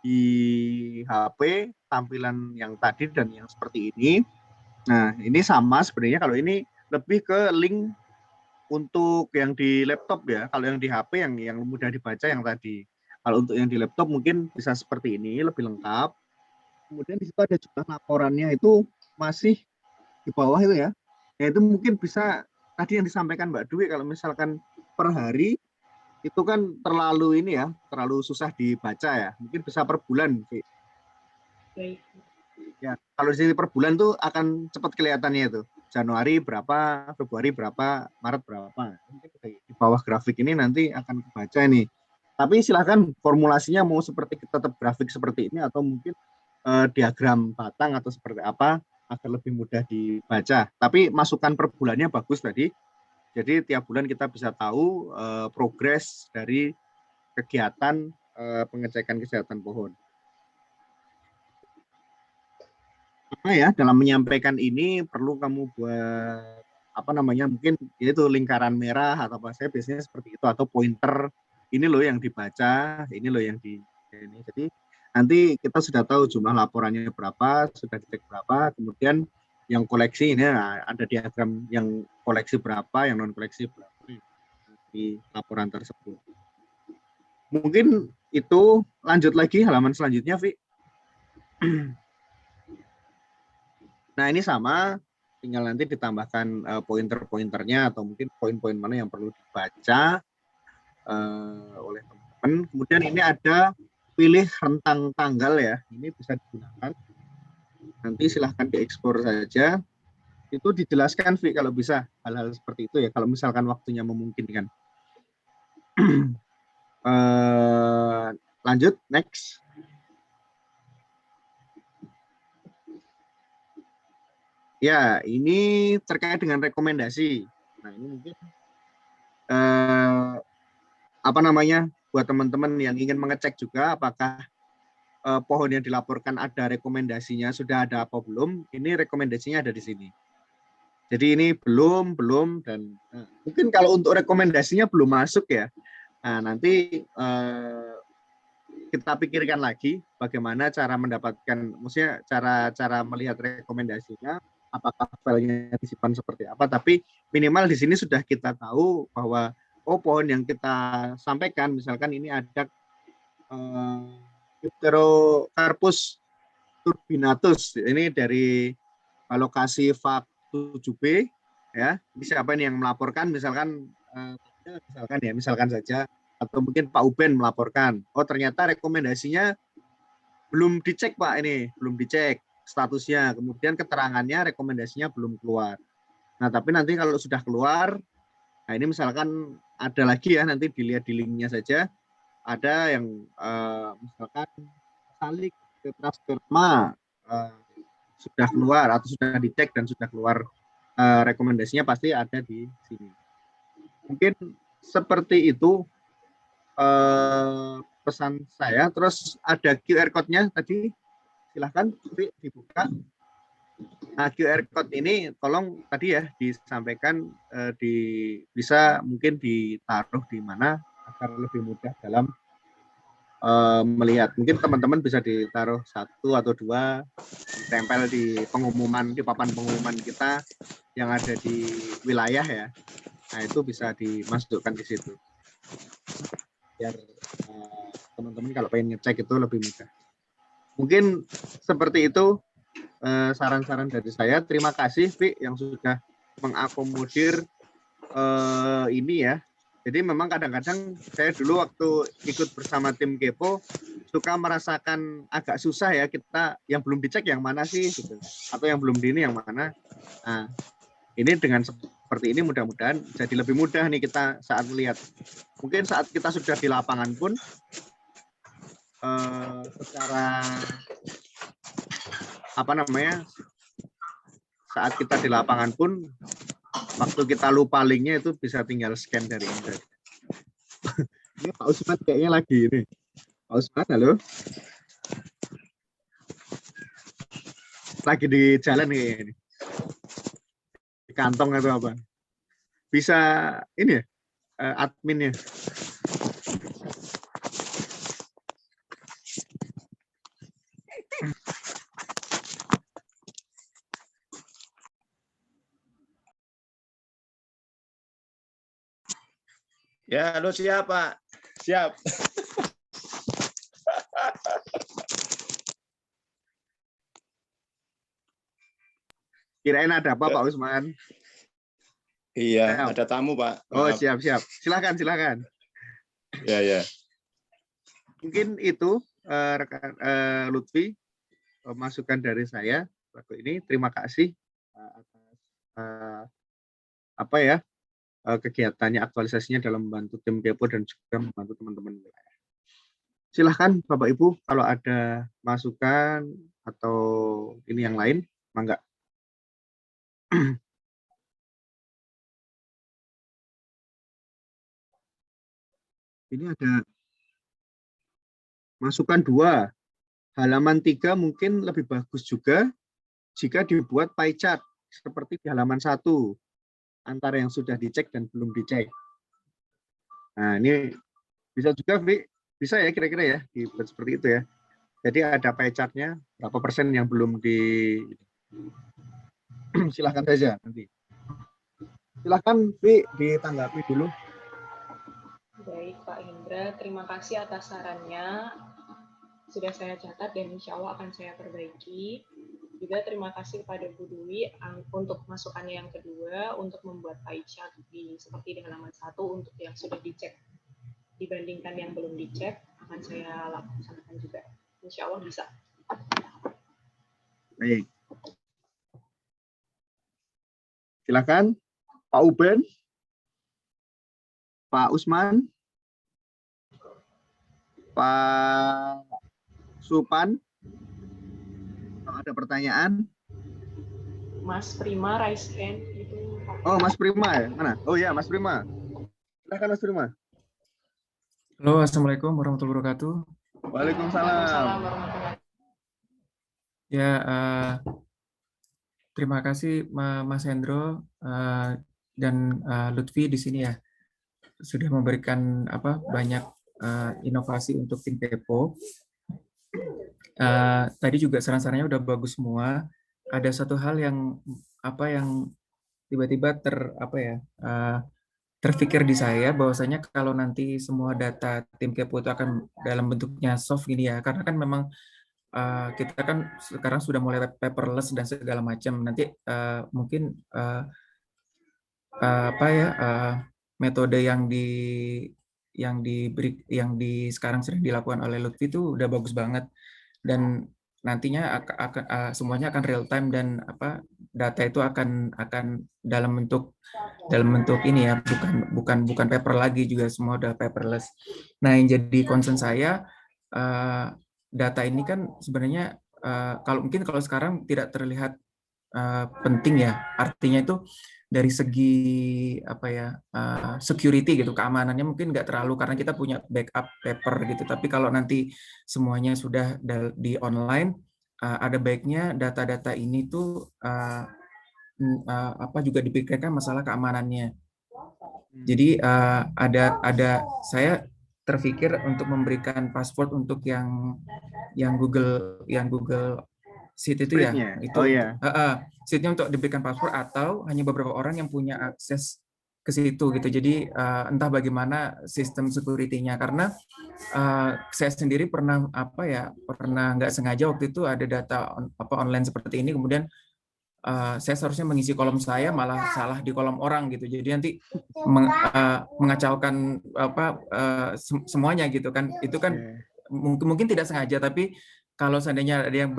Speaker 1: di HP tampilan yang tadi dan yang seperti ini. Nah, ini sama sebenarnya, kalau ini lebih ke link untuk yang di laptop ya. Kalau yang di HP yang mudah dibaca yang tadi. Kalau untuk yang di laptop mungkin bisa seperti ini, lebih lengkap. Kemudian di situ ada juga laporannya, itu masih di bawah itu ya. Ya itu mungkin bisa tadi yang disampaikan Mbak Dwi, kalau misalkan per hari itu kan terlalu ini ya, terlalu susah dibaca ya. Mungkin bisa per bulan, Vi.
Speaker 2: Baik.
Speaker 1: Ya, kalau di sini per bulan tuh akan cepat kelihatannya itu. Januari berapa, Februari berapa, Maret berapa. Mungkin di bawah grafik ini nanti akan kebaca ini. Tapi silahkan formulasinya mau seperti tetap grafik seperti ini atau mungkin diagram batang atau seperti apa agar lebih mudah dibaca. Tapi masukan per bulannya bagus tadi. Jadi tiap bulan kita bisa tahu progres dari kegiatan pengecekan kesehatan pohon. Ya, dalam menyampaikan ini perlu kamu buat apa namanya, mungkin yaitu lingkaran merah atau apa, saya biasanya seperti itu, atau pointer, ini loh yang dibaca, ini loh yang di ini. Jadi nanti kita sudah tahu jumlah laporannya berapa, sudah dicek berapa, kemudian yang koleksi ini ada diagram yang koleksi berapa, yang non koleksi berapa di laporan tersebut. Mungkin itu, lanjut lagi halaman selanjutnya, Vi. Nah, ini sama, tinggal nanti ditambahkan pointer-pointernya atau mungkin poin-poin mana yang perlu dibaca oleh teman-teman. Kemudian ini ada pilih rentang tanggal ya, ini bisa digunakan. Nanti silahkan diekspor saja. Itu dijelaskan, Vi, kalau bisa hal-hal seperti itu ya, kalau misalkan waktunya memungkinkan. Lanjut, next. Ya, ini terkait dengan rekomendasi. Nah, ini mungkin apa namanya, buat teman-teman yang ingin mengecek juga apakah pohon yang dilaporkan ada rekomendasinya, sudah ada apa belum, ini rekomendasinya ada di sini. Jadi ini belum, dan mungkin kalau untuk rekomendasinya belum masuk ya, nah nanti kita pikirkan lagi bagaimana cara mendapatkan, maksudnya cara melihat rekomendasinya, apakah filenya disimpan seperti apa, tapi minimal di sini sudah kita tahu bahwa oh, pohon yang kita sampaikan, misalkan ini ada Pterocarpus turbinatus, ini dari lokasi FAK 7B ya. Ini siapa ini yang melaporkan, misalkan misalkan saja, atau mungkin Pak Uben melaporkan, oh ternyata rekomendasinya belum dicek Pak, ini belum dicek statusnya, kemudian keterangannya rekomendasinya belum keluar. Nah, tapi nanti kalau sudah keluar, nah ini misalkan ada lagi ya, nanti dilihat di linknya saja, ada yang misalkan salik tetrasperma sudah keluar atau sudah dicek dan sudah keluar rekomendasinya, pasti ada di sini. Mungkin seperti itu pesan saya. Terus ada QR code-nya tadi, silahkan dibuka. Nah, QR code ini tolong tadi ya disampaikan bisa mungkin ditaruh di mana agar lebih mudah dalam melihat. Mungkin teman-teman bisa ditaruh 1 atau 2, ditempel di pengumuman, di papan pengumuman kita yang ada di wilayah ya. Nah, itu bisa dimasukkan di situ. Biar teman-teman kalau pengen ngecek itu lebih mudah. Mungkin seperti itu saran-saran dari saya. Terima kasih, Vi, yang sudah mengakomodir ini ya. Jadi memang kadang-kadang saya dulu waktu ikut bersama tim Kepo suka merasakan agak susah ya, kita yang belum dicek yang mana sih gitu, atau yang belum di ini yang mana. Nah, ini dengan seperti ini mudah-mudahan jadi lebih mudah nih kita saat melihat. Mungkin saat kita sudah di lapangan pun secara apa namanya, saat kita di lapangan pun waktu kita lupa linknya itu bisa tinggal scan dari ini. Ini Pak Usman kayaknya lagi ini. Pak Usman, halo? Lagi di jalan kayaknya ini. Di kantong atau apa? Bisa ini ya, adminnya.
Speaker 8: Ya, halo siapa? Siap.
Speaker 1: Kirain ada apa Pak Usman?
Speaker 8: Iya, ada tamu, Pak.
Speaker 1: Oh,
Speaker 8: Maaf.
Speaker 1: siap. Silakan.
Speaker 8: Ya.
Speaker 1: Mungkin itu rekan Lutfi, masukan dari saya. Ini terima kasih atas kegiatannya, aktualisasinya dalam membantu tim Kepo dan juga membantu teman-teman wilayah. Silahkan Bapak Ibu kalau ada masukan atau ini yang lain, mangga. Ini ada masukan 2. Halaman 3 mungkin lebih bagus juga jika dibuat pie chart seperti di halaman 1 antara yang sudah dicek dan belum dicek. Nah, ini bisa juga, bisa ya kira-kira ya dibuat seperti itu ya. Jadi ada pie chart-nya berapa persen yang belum di silahkan saja nanti. Silahkan ditanggapi dulu.
Speaker 2: Baik Pak Hendra, terima kasih atas sarannya. Sudah saya catat dan insya Allah akan saya perbaiki. Juga terima kasih kepada Bu Dwi untuk masukannya yang kedua, untuk membuat pie chart seperti di halaman 1 untuk yang sudah dicek. Dibandingkan yang belum dicek, akan saya laksanakan juga. Insya Allah bisa.
Speaker 1: Baik. Silakan Pak Uben, Pak Usman, Pak Supan, kalau ada pertanyaan.
Speaker 2: Mas Prima, raise hand itu.
Speaker 1: Oh, Mas Prima ya? Mana? Oh ya, Mas Prima. Silakan Mas Prima.
Speaker 9: Halo, Assalamualaikum warahmatullahi wabarakatuh.
Speaker 1: Waalaikumsalam.
Speaker 9: Ya, terima kasih Mas Hendro dan Lutfi di sini ya, sudah memberikan banyak inovasi untuk tim Kepo. Tadi juga saran-sarannya udah bagus semua. Ada satu hal yang tiba-tiba terpikir di saya, bahwasanya kalau nanti semua data tim Kepo itu akan dalam bentuknya soft gini ya, karena kan memang kita kan sekarang sudah mulai paperless dan segala macam. Nanti mungkin metode yang sekarang sedang dilakukan oleh Lutfi itu udah bagus banget, dan nantinya semuanya akan real time dan data itu akan dalam bentuk ini ya, bukan paper lagi, juga semua udah paperless. Nah, yang jadi concern saya, data ini kan sebenarnya kalau sekarang tidak terlihat penting ya, artinya itu dari segi security gitu, keamanannya mungkin nggak terlalu karena kita punya backup paper gitu. Tapi kalau nanti semuanya sudah di online, ada baiknya data-data ini tuh juga dipikirkan masalah keamanannya. Jadi saya terpikir untuk memberikan password untuk yang Google Sheet itu ya, itu sheet-nya untuk diberikan password atau hanya beberapa orang yang punya akses ke situ gitu. Jadi entah bagaimana sistem security-nya, karena saya sendiri pernah nggak sengaja waktu itu ada data online seperti ini, kemudian saya seharusnya mengisi kolom saya malah salah di kolom orang gitu. Jadi nanti mengacaukan semuanya gitu kan. Itu kan mungkin tidak sengaja, tapi kalau seandainya ada yang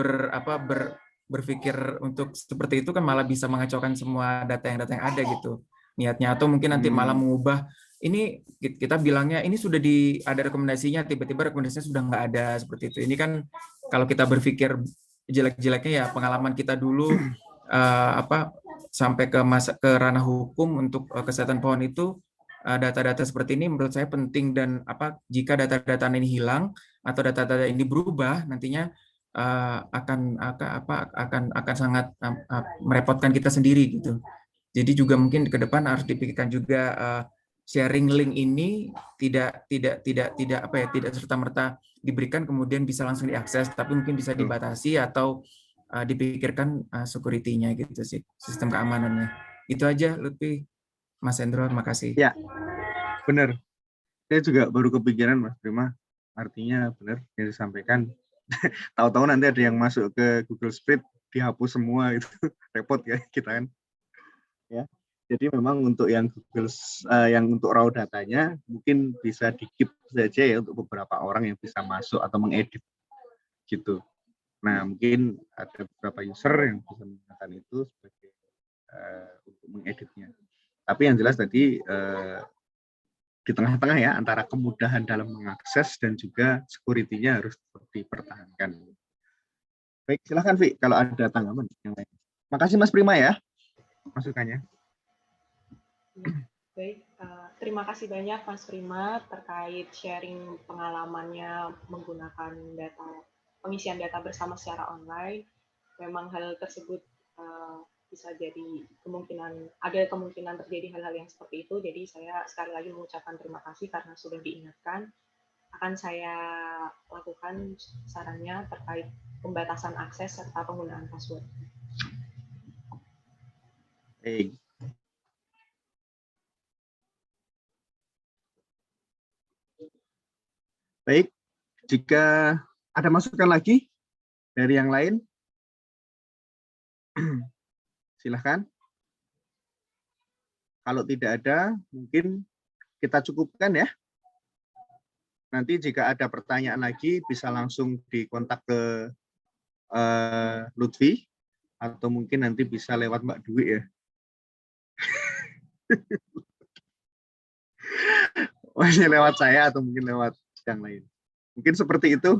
Speaker 9: berpikir untuk seperti itu kan malah bisa mengacaukan semua data yang ada gitu niatnya, atau mungkin nanti malah mengubah. Ini kita bilangnya ini sudah ada rekomendasinya, tiba-tiba rekomendasinya sudah nggak ada, seperti itu. Ini kan kalau kita berpikir jelek-jeleknya ya pengalaman kita dulu sampai ke ranah hukum untuk kesehatan pohon itu, data-data seperti ini menurut saya penting. Dan jika data-data ini hilang atau data-data ini berubah, nantinya akan sangat merepotkan kita sendiri gitu. Jadi juga mungkin ke depan harus dipikirkan juga sharing link ini tidak serta-merta diberikan kemudian bisa langsung diakses, tapi mungkin bisa dibatasi atau dipikirkan security-nya gitu sih, sistem keamanannya. Itu aja Lutfi, Mas Hendro, terima kasih.
Speaker 1: Ya, benar. Saya juga baru kepikiran Mas Prima, artinya benar yang disampaikan. Tahu-tahu nanti ada yang masuk ke Google Spread, dihapus semua itu repot ya kita kan. Ya. Jadi memang untuk yang Google, yang untuk raw datanya mungkin bisa di-keep saja ya untuk beberapa orang yang bisa masuk atau mengedit gitu. Nah, mungkin ada beberapa user yang bisa menggunakan itu sebagai untuk mengeditnya. Tapi yang jelas tadi di tengah-tengah ya antara kemudahan dalam mengakses dan juga security-nya harus dipertahankan. Baik, silahkan Vi kalau ada tanggapan yang lain. Makasih Mas Prima ya masukannya.
Speaker 2: Baik, terima kasih banyak Mas Prima terkait sharing pengalamannya menggunakan pengisian data bersama secara online. Memang hal tersebut bisa jadi ada kemungkinan terjadi hal-hal yang seperti itu. Jadi saya sekali lagi mengucapkan terima kasih karena sudah diingatkan. Akan saya lakukan sarannya terkait pembatasan akses serta penggunaan password.
Speaker 1: Baik, jika ada masukan lagi dari yang lain, silahkan. Kalau tidak ada, mungkin kita cukupkan ya. Nanti jika ada pertanyaan lagi, bisa langsung dikontak ke Lutfi, atau mungkin nanti bisa lewat Mbak Dwi ya. Masih lewat saya atau mungkin lewat yang lain. Mungkin seperti itu.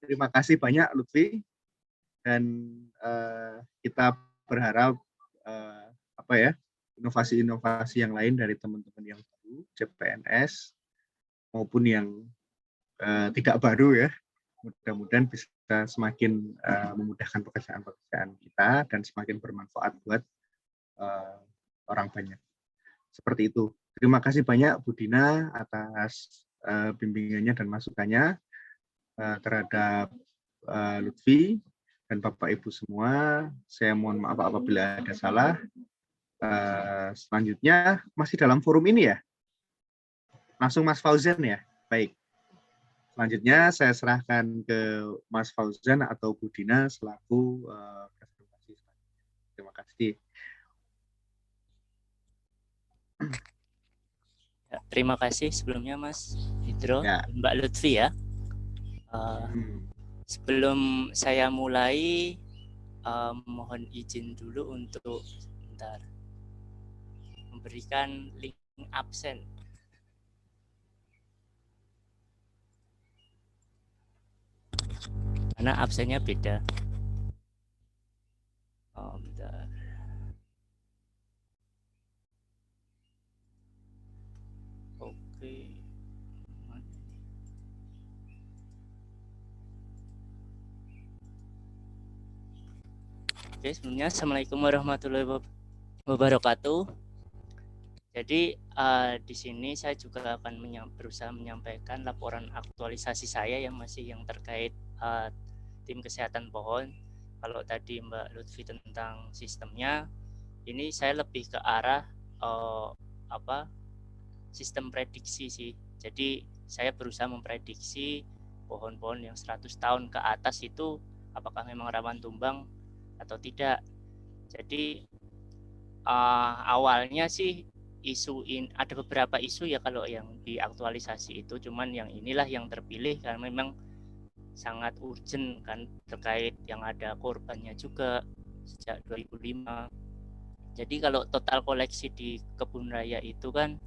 Speaker 1: Terima kasih banyak Lutfi, dan kita berharap inovasi-inovasi yang lain dari teman-teman yang baru, CPNS maupun yang tidak baru ya, mudah-mudahan bisa semakin memudahkan pekerjaan-pekerjaan kita dan semakin bermanfaat buat orang banyak. Seperti itu. Terima kasih banyak Bu Dina atas bimbingannya dan masukannya terhadap Lutfi dan Bapak Ibu semua. Saya mohon maaf apabila ada salah. Selanjutnya masih dalam forum ini ya? Langsung Mas Fauzan ya? Baik. Selanjutnya saya serahkan ke Mas Fauzan atau Bu Dina selaku presentasi. Terima kasih.
Speaker 3: Ya, terima kasih sebelumnya Mas Hidro, ya. Mbak Lutfi ya. Sebelum saya mulai, mohon izin dulu untuk memberikan link absen. Karena absennya beda. Bentar. Oke. Oke, sebelumnya Assalamualaikum warahmatullahi wabarakatuh. Jadi di sini saya juga akan berusaha menyampaikan laporan aktualisasi saya yang terkait tim kesehatan pohon. Kalau tadi Mbak Lutfi tentang sistemnya, ini saya lebih ke arah sistem prediksi sih. Jadi saya berusaha memprediksi pohon-pohon yang 100 tahun ke atas itu apakah memang rawan tumbang atau tidak. Jadi awalnya sih ada beberapa isu ya kalau yang diaktualisasi itu, cuman yang inilah yang terpilih karena memang sangat urgent kan, terkait yang ada korbannya juga sejak 2005. Jadi kalau total koleksi di kebun raya itu kan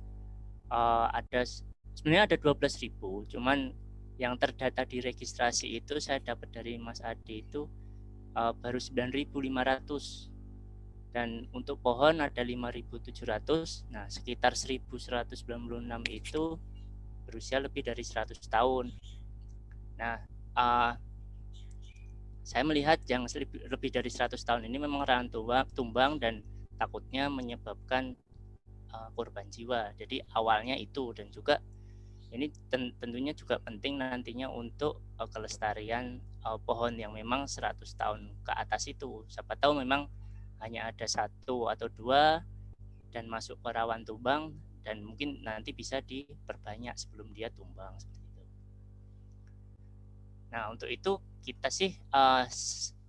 Speaker 3: sebenarnya ada 12.000, cuman yang terdata di registrasi itu saya dapat dari Mas Ade itu baru 9.500. Dan untuk pohon ada 5.700, nah sekitar 1.196 itu berusia lebih dari 100 tahun. Nah, saya melihat yang lebih dari 100 tahun ini memang rawan tumbang dan takutnya menyebabkan korban jiwa. Jadi awalnya itu, dan juga ini tentunya juga penting nantinya untuk kelestarian pohon yang memang 100 tahun ke atas itu. Siapa tahu memang hanya ada 1 atau 2 dan masuk ke rawan tumbang, dan mungkin nanti bisa diperbanyak sebelum dia tumbang seperti itu. Nah, untuk itu kita sih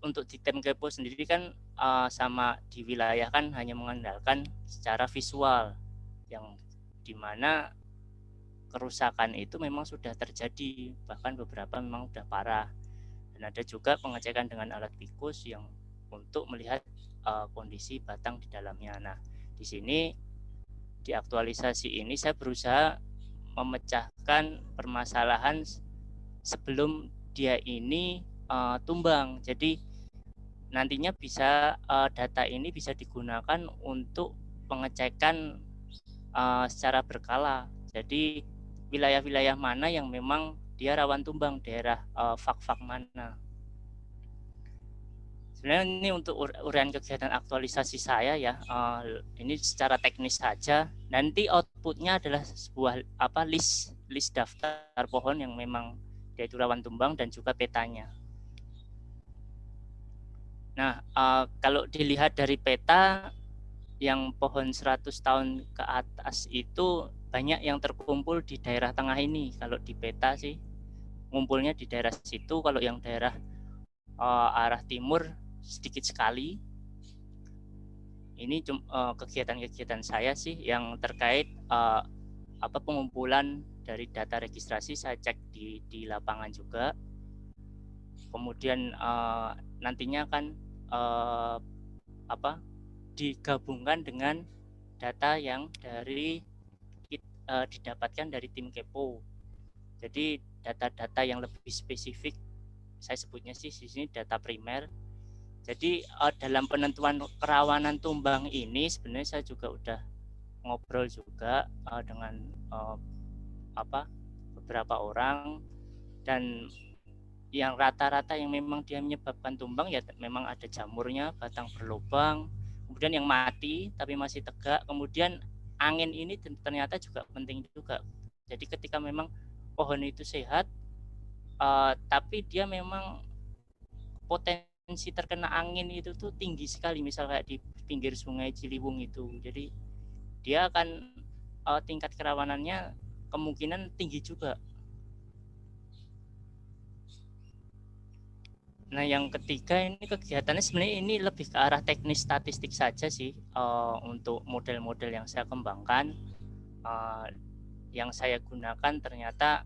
Speaker 3: untuk di tim Kepo sendiri kan sama di wilayah kan hanya mengandalkan secara visual, yang dimana kerusakan itu memang sudah terjadi, bahkan beberapa memang sudah parah. Dan ada juga pengecekan dengan alat pikus yang untuk melihat kondisi batang di dalamnya. Nah, di sini di aktualisasi ini saya berusaha memecahkan permasalahan sebelum dia ini tumbang. Jadi nantinya bisa data ini bisa digunakan untuk pengecekan secara berkala. Jadi wilayah-wilayah mana yang memang dia rawan tumbang, daerah fak-fak mana. Sebenarnya ini untuk uraian kegiatan aktualisasi saya ya, ini secara teknis saja. Nanti outputnya adalah sebuah list daftar pohon yang memang dia itu rawan tumbang dan juga petanya. Nah, kalau dilihat dari peta yang pohon 100 tahun ke atas itu banyak yang terkumpul di daerah tengah ini. Kalau di peta sih ngumpulnya di daerah situ. Kalau yang daerah arah timur sedikit sekali. Ini kegiatan-kegiatan saya sih yang terkait pengumpulan dari data registrasi. Saya cek di lapangan juga. Kemudian nantinya kan digabungkan dengan data yang didapatkan dari tim Kepo. Jadi data-data yang lebih spesifik, saya sebutnya sih di sini data primer. Jadi dalam penentuan kerawanan tumbang ini sebenarnya saya juga udah ngobrol juga dengan beberapa orang, dan yang rata-rata yang memang dia menyebabkan tumbang ya memang ada jamurnya, batang berlubang, kemudian yang mati tapi masih tegak, kemudian angin ini ternyata juga penting juga. Jadi ketika memang pohon itu sehat tapi dia memang potensi terkena angin itu tuh tinggi sekali, misal kayak di pinggir sungai Ciliwung itu, jadi dia akan tingkat kerawanannya kemungkinan tinggi juga. Nah, yang ketiga ini kegiatannya sebenarnya ini lebih ke arah teknis statistik saja sih, untuk model-model yang saya kembangkan. Yang saya gunakan ternyata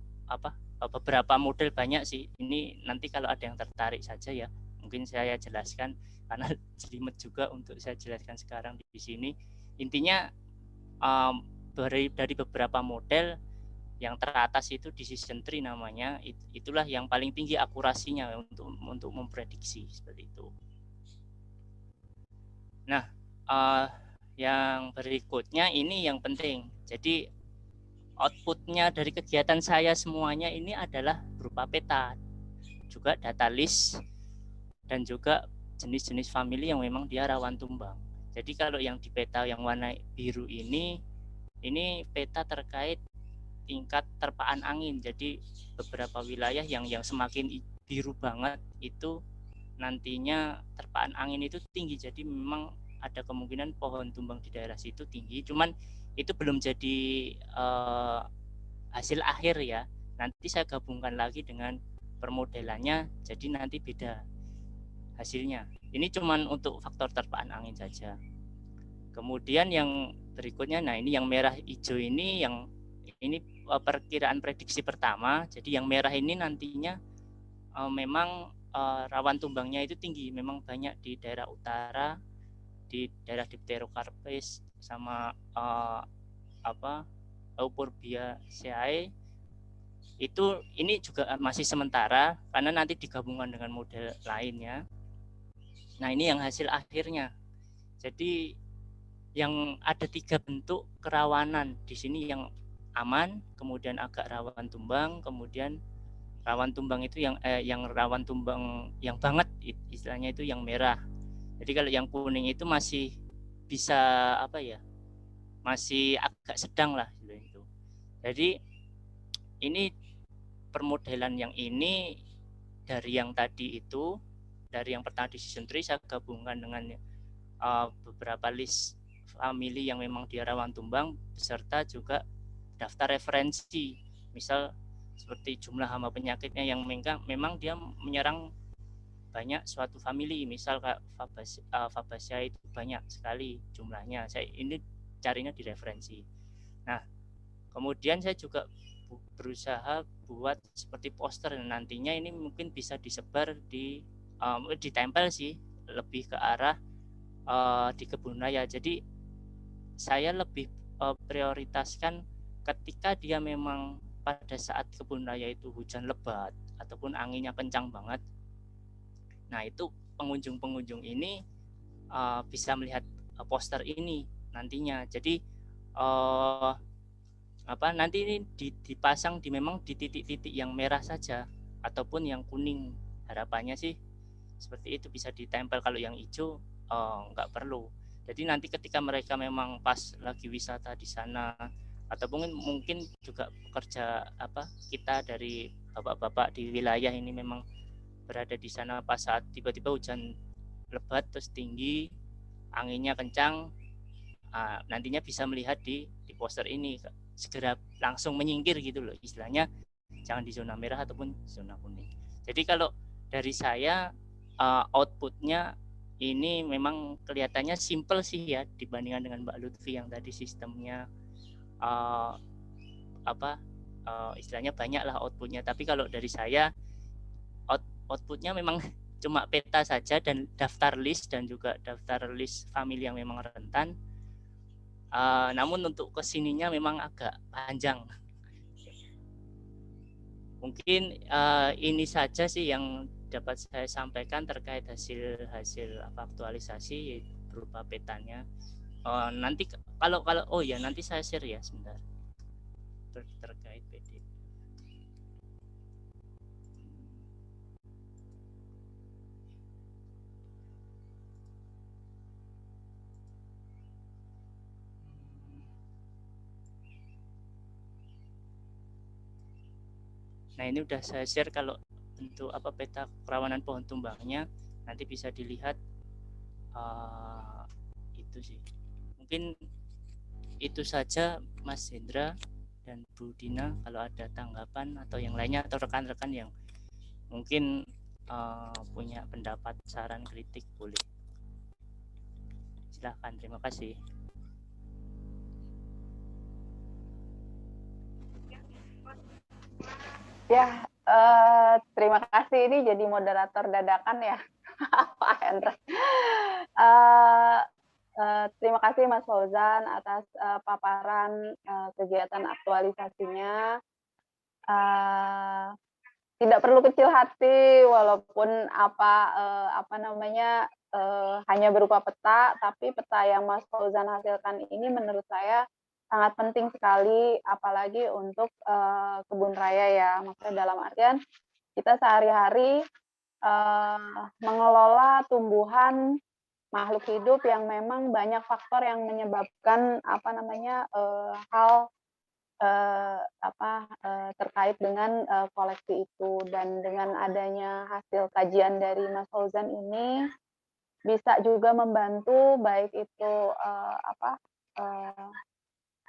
Speaker 3: beberapa model banyak sih. Ini nanti kalau ada yang tertarik saja ya, mungkin saya jelaskan karena jelimet juga untuk saya jelaskan sekarang di sini. Intinya dari beberapa model, yang teratas itu decision tree namanya, itulah yang paling tinggi akurasinya untuk memprediksi seperti itu. Nah, yang berikutnya ini yang penting. Jadi outputnya dari kegiatan saya semuanya ini adalah berupa peta, juga data list, dan juga jenis-jenis famili yang memang dia rawan tumbang. Jadi kalau yang di peta yang warna biru ini peta terkait tingkat terpaan angin. Jadi beberapa wilayah yang semakin biru banget itu nantinya terpaan angin itu tinggi. Jadi memang ada kemungkinan pohon tumbang di daerah situ tinggi. Cuman itu belum jadi hasil akhir ya. Nanti saya gabungkan lagi dengan permodelannya. Jadi nanti beda hasilnya. Ini cuman untuk faktor terpaan angin saja. Kemudian yang berikutnya, nah ini yang merah hijau ini ini perkiraan prediksi pertama. Jadi yang merah ini nantinya memang rawan tumbangnya itu tinggi, memang banyak di daerah utara, di daerah Dipterocarpus sama Euphorbiaceae. Ini juga masih sementara karena nanti digabungkan dengan model lainnya. Nah, ini yang hasil akhirnya. Jadi yang ada 3 bentuk kerawanan di sini, yang aman, kemudian agak rawan tumbang, kemudian rawan tumbang itu yang rawan tumbang yang banget, istilahnya itu yang merah. Jadi kalau yang kuning itu masih bisa masih agak sedang lah gitu. Jadi ini permodelan yang ini dari yang tadi itu, dari yang pertama decision tree saya gabungkan dengan beberapa list famili yang memang dia rawan tumbang beserta juga daftar referensi, misal seperti jumlah hama penyakitnya yang memang dia menyerang banyak suatu family, misal kayak Fabasia itu banyak sekali jumlahnya. Saya ini carinya di referensi. Nah, kemudian saya juga berusaha buat seperti poster, nantinya ini mungkin bisa disebar ditempel sih, lebih ke arah di kebun raya. Jadi saya lebih prioritaskan ketika dia memang pada saat kebun raya itu hujan lebat ataupun anginnya kencang banget. Nah, itu pengunjung-pengunjung ini bisa melihat poster ini nantinya. Jadi nanti ini dipasang memang di titik-titik yang merah saja ataupun yang kuning. Harapannya sih seperti itu, bisa ditempel. Kalau yang hijau nggak perlu. Jadi nanti ketika mereka memang pas lagi wisata di sana, ataupun mungkin juga pekerja kita dari bapak-bapak di wilayah ini memang berada di sana pas saat tiba-tiba hujan lebat terus tinggi, anginnya kencang, nantinya bisa melihat di poster ini, segera langsung menyingkir gitu loh istilahnya, jangan di zona merah ataupun zona kuning. Jadi kalau dari saya outputnya ini memang kelihatannya simple sih ya dibandingkan dengan Mbak Lutfi yang tadi sistemnya istilahnya banyak lah outputnya. Tapi kalau dari saya outputnya memang cuma peta saja dan daftar list dan juga daftar list famili yang memang rentan. Namun untuk kesininya memang agak panjang. Mungkin ini saja sih yang dapat saya sampaikan terkait hasil aktualisasi berupa petanya. Nanti kalau nanti saya share ya sebentar terkait PD. Nah, ini udah saya share kalau bentuk peta kerawanan pohon tumbangnya, nanti bisa dilihat. Itu sih mungkin itu saja Mas Hendra dan Bu Dina. Kalau ada tanggapan atau yang lainnya atau rekan-rekan yang mungkin punya pendapat, saran, kritik, boleh silahkan. Terima kasih.
Speaker 5: Ya, terima kasih, ini jadi moderator dadakan ya Pak Hendra. Terima kasih Mas Fauzan atas paparan kegiatan aktualisasinya. Tidak perlu kecil hati walaupun hanya berupa peta, tapi peta yang Mas Fauzan hasilkan ini menurut saya sangat penting sekali, apalagi untuk kebun raya ya. Maksudnya dalam artian kita sehari-hari mengelola tumbuhan makhluk hidup yang memang banyak faktor yang menyebabkan hal terkait dengan koleksi itu. Dan dengan adanya hasil kajian dari Mas Fauzan ini bisa juga membantu baik itu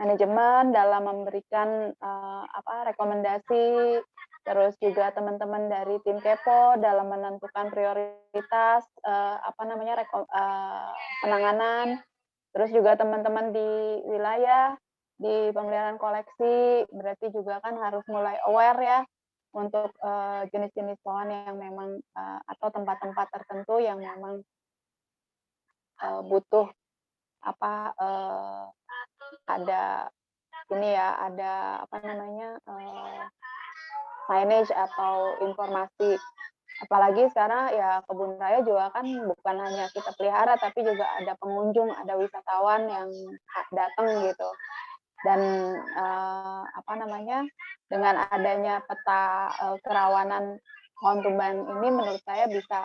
Speaker 5: manajemen dalam memberikan rekomendasi, terus juga teman-teman dari tim Kepo dalam menentukan prioritas penanganan, terus juga teman-teman di wilayah di pemeliharaan koleksi berarti juga kan harus mulai aware ya untuk jenis-jenis pohon yang memang atau tempat-tempat tertentu yang memang butuh ada signage atau informasi. Apalagi sekarang ya kebun raya juga kan bukan hanya kita pelihara, tapi juga ada pengunjung, ada wisatawan yang datang gitu. Dan dengan adanya peta kerawanan pohon tumbang ini menurut saya bisa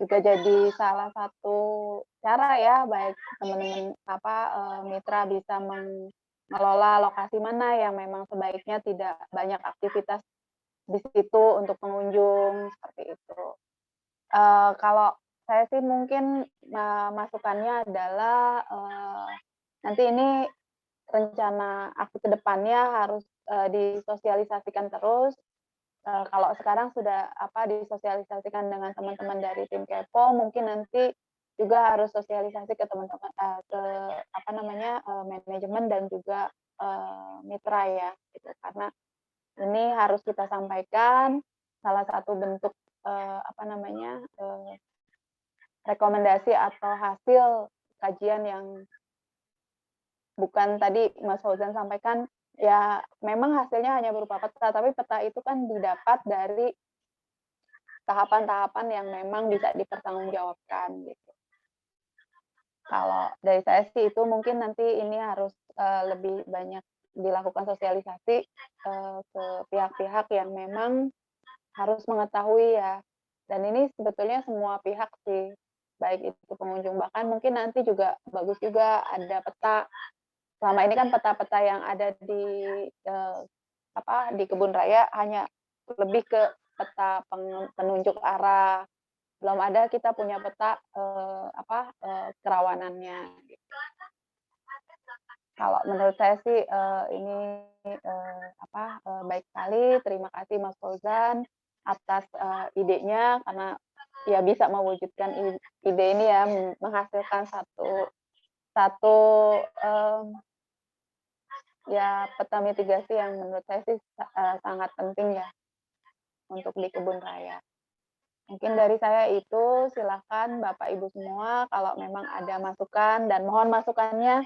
Speaker 5: juga jadi salah satu cara ya, baik teman-teman mitra bisa mengelola lokasi mana yang memang sebaiknya tidak banyak aktivitas di situ untuk pengunjung, seperti itu. Kalau saya sih mungkin masukannya adalah nanti ini rencana aku ke depannya harus disosialisasikan terus kalau sekarang sudah disosialisasikan dengan teman-teman dari tim Kepo, mungkin nanti juga harus sosialisasi ke teman-teman manajemen dan juga mitra ya, gitu. Karena ini harus kita sampaikan salah satu bentuk rekomendasi atau hasil kajian yang bukan tadi Mas Fauzan sampaikan, ya memang hasilnya hanya berupa peta, tapi peta itu kan didapat dari tahapan-tahapan yang memang bisa dipertanggungjawabkan gitu. Kalau dari saya sih itu mungkin nanti ini harus lebih banyak dilakukan sosialisasi ke pihak-pihak yang memang harus mengetahui ya. Dan ini sebetulnya semua pihak sih, baik itu pengunjung, bahkan mungkin nanti juga bagus juga ada peta. Selama ini kan peta-peta yang ada di kebun raya hanya lebih ke peta penunjuk arah. Belum ada kita punya peta kerawanannya. Kalau menurut saya sih ini baik sekali. Terima kasih Mas Fauzan atas idenya, karena ya bisa mewujudkan ide ini ya, menghasilkan satu ya peta mitigasi yang menurut saya sih sangat penting ya untuk di kebun raya. Mungkin dari saya itu, silakan Bapak Ibu semua kalau memang ada masukan, dan mohon masukannya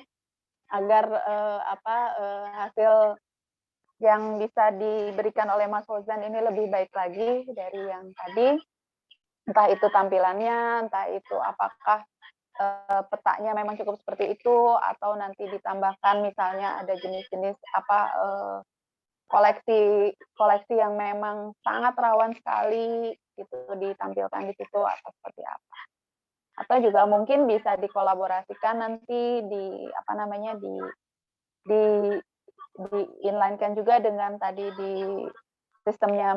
Speaker 5: agar hasil yang bisa diberikan oleh Mas Fauzan ini lebih baik lagi dari yang tadi. Entah itu tampilannya, entah itu apakah petanya memang cukup seperti itu, atau nanti ditambahkan misalnya ada jenis-jenis koleksi yang memang sangat rawan sekali itu ditampilkan di situ, atau seperti apa. Atau juga mungkin bisa dikolaborasikan nanti di inline-kan juga dengan tadi di sistemnya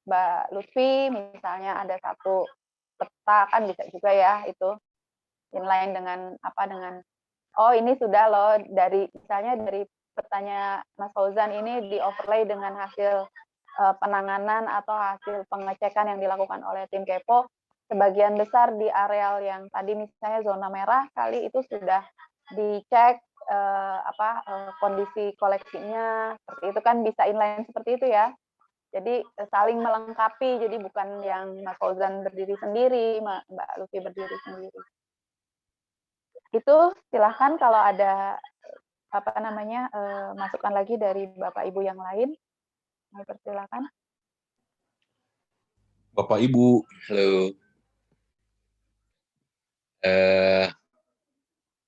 Speaker 5: Mbak Lutfi, misalnya ada satu peta kan bisa juga ya itu inline dengan oh ini sudah loh misalnya dari petanya Mas Fauzan ini di overlay dengan hasil penanganan atau hasil pengecekan yang dilakukan oleh tim Kepo, sebagian besar di areal yang tadi misalnya zona merah kali itu sudah dicek kondisi koleksinya, seperti itu kan bisa inline seperti itu ya. Jadi saling melengkapi, jadi bukan yang Mas Fauzan berdiri sendiri, Mbak Lutfi berdiri sendiri. Itu silahkan kalau ada masukan lagi dari Bapak Ibu yang lain. Saya persilakan.
Speaker 7: Bapak Ibu, halo.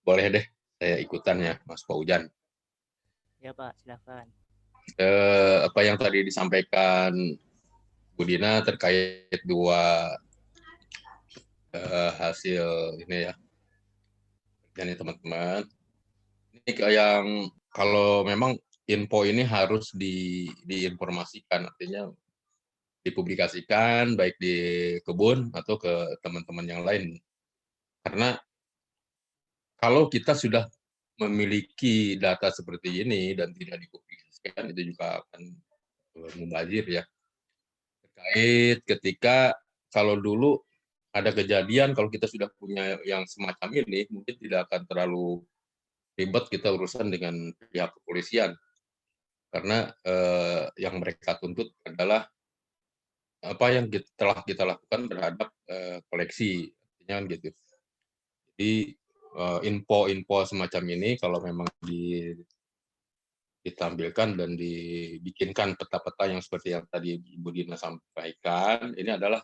Speaker 7: Boleh deh saya ikutan ya, Mas Fauzan.
Speaker 3: Ya Pak, silakan.
Speaker 7: Apa yang tadi disampaikan Bu Dina terkait dua hasil ini ya, dan teman-teman. Ini yang kalau memang info ini harus diinformasikan, artinya dipublikasikan baik di kebun atau ke teman-teman yang lain. Karena kalau kita sudah memiliki data seperti ini dan tidak dipublikasikan, itu juga akan mubazir ya. Terkait ketika kalau dulu ada kejadian, kalau kita sudah punya yang semacam ini, mungkin tidak akan terlalu ribet kita urusan dengan pihak kepolisian. Karena yang mereka tuntut adalah apa yang telah kita lakukan terhadap koleksi, artinya gitu. Jadi info-info semacam ini kalau memang ditampilkan dan dibikinkan peta-peta yang seperti yang tadi Ibu Dina sampaikan, ini adalah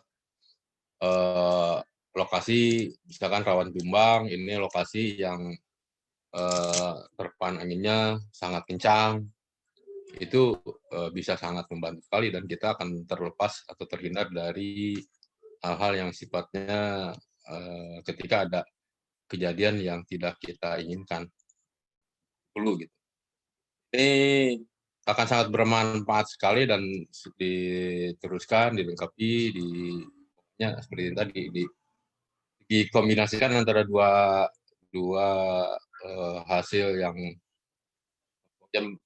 Speaker 7: lokasi misalkan rawan tumbang, ini lokasi yang terpaan anginnya sangat kencang, itu bisa sangat membantu sekali dan kita akan terlepas atau terhindar dari hal-hal yang sifatnya ketika ada kejadian yang tidak kita inginkan. Gitu. Ini akan sangat bermanfaat sekali dan diteruskan, dilengkapi, seperti itu tadi, dikombinasikan antara dua hasil yang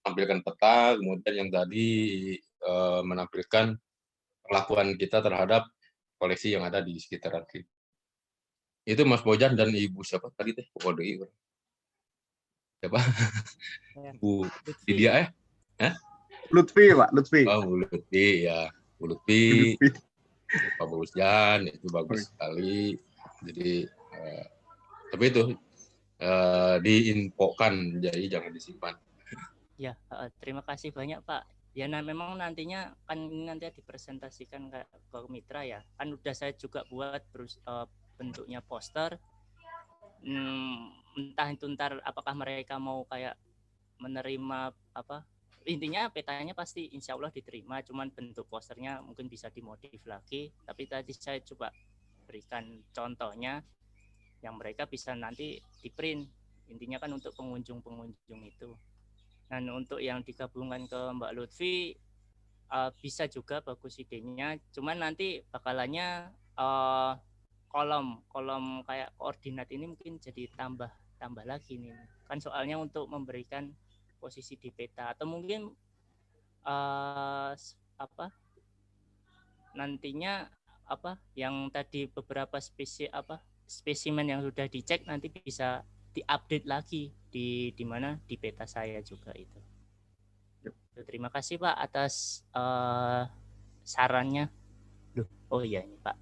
Speaker 7: tampilkan peta, kemudian yang tadi menampilkan perlakuan kita terhadap koleksi yang ada di sekitaran kita. Itu Mas Bojan dan Ibu siapa tadi teh? Kode I. Siapa? Bu Lydia
Speaker 1: Lutfi, Pak, Lutfi.
Speaker 7: Oh, Bu Lutfi ya. Bu Lutfi. Pak Bojan itu bagus sekali. Jadi tapi itu diinfokan, jadi jangan disimpan.
Speaker 3: Ya, terima kasih banyak Pak. Ya, nah memang nantinya kan ini nanti dipresentasikan ke mitra ya. Kan udah saya juga buat bentuknya poster. Entah itu ntar apakah mereka mau kayak menerima apa. Intinya petanya pasti insya Allah diterima. Cuman bentuk posternya mungkin bisa dimodif lagi. Tapi tadi saya coba berikan contohnya yang mereka bisa nanti di print. Intinya kan untuk pengunjung-pengunjung itu. Dan untuk yang digabungkan ke Mbak Lutfi bisa juga bagus idenya. Cuman nanti bakalannya kolom kayak koordinat ini mungkin jadi tambah lagi nih. Kan soalnya untuk memberikan posisi di peta atau mungkin nantinya yang tadi beberapa spesimen yang sudah dicek nanti bisa diupdate lagi di mana di peta saya juga itu. Terima kasih Pak atas sarannya. Oh iya ini Pak.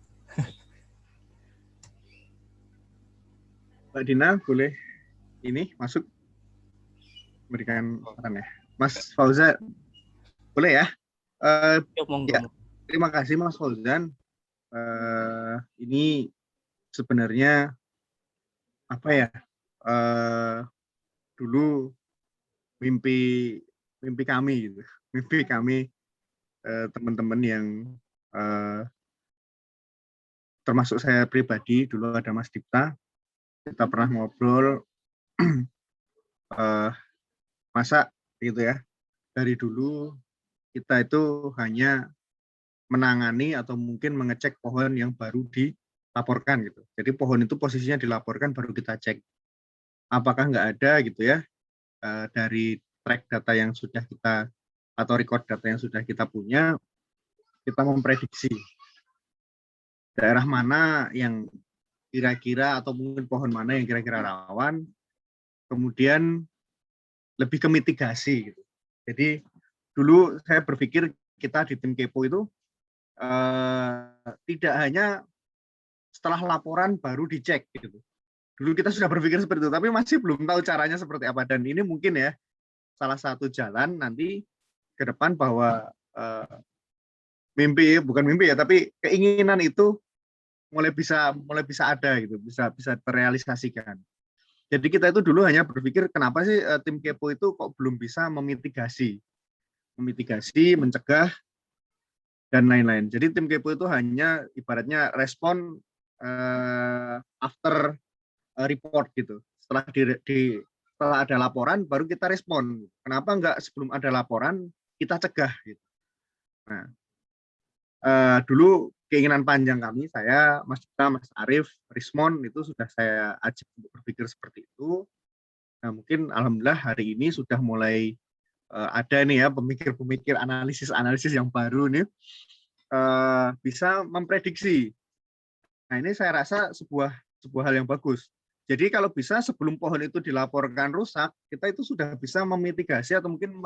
Speaker 1: Mbak Dina boleh ini masuk berikan saran ya. Mas Fauzan boleh ya? Ya, terima kasih Mas Fauzan. Ini sebenarnya apa ya? Dulu mimpi kami gitu, mimpi kami teman-teman yang termasuk saya pribadi. Dulu ada Mas Dipta, kita pernah ngobrol masa gitu ya, dari dulu kita itu hanya menangani atau mungkin mengecek pohon yang baru dilaporkan gitu. Jadi pohon itu posisinya dilaporkan baru kita cek apakah nggak ada gitu ya dari track data yang sudah kita atau record data yang sudah kita punya, kita memprediksi daerah mana yang kira-kira atau mungkin pohon mana yang kira-kira rawan, kemudian lebih ke mitigasi gitu. Jadi dulu saya berpikir kita di tim Kepo itu tidak hanya setelah laporan baru dicek gitu. Dulu kita sudah berpikir seperti itu, tapi masih belum tahu caranya seperti apa. Dan ini mungkin ya salah satu jalan nanti ke depan bahwa bukan mimpi ya, tapi keinginan itu mulai bisa ada gitu, bisa terrealisasikan. Jadi kita itu dulu hanya berpikir kenapa sih tim Kepo itu kok belum bisa memitigasi, mencegah dan lain-lain. Jadi tim Kepo itu hanya ibaratnya respon after report gitu. Setelah ada laporan baru kita respon. Kenapa enggak sebelum ada laporan kita cegah gitu. Nah, dulu keinginan panjang kami, saya, Mas Dita, Mas Arief, Rismon itu sudah saya ajak untuk berpikir seperti itu. Nah, mungkin alhamdulillah hari ini sudah mulai ada nih ya pemikir-pemikir analisis yang baru nih bisa memprediksi. Nah, ini saya rasa sebuah hal yang bagus. Jadi kalau bisa sebelum pohon itu dilaporkan rusak, kita itu sudah bisa memitigasi atau mungkin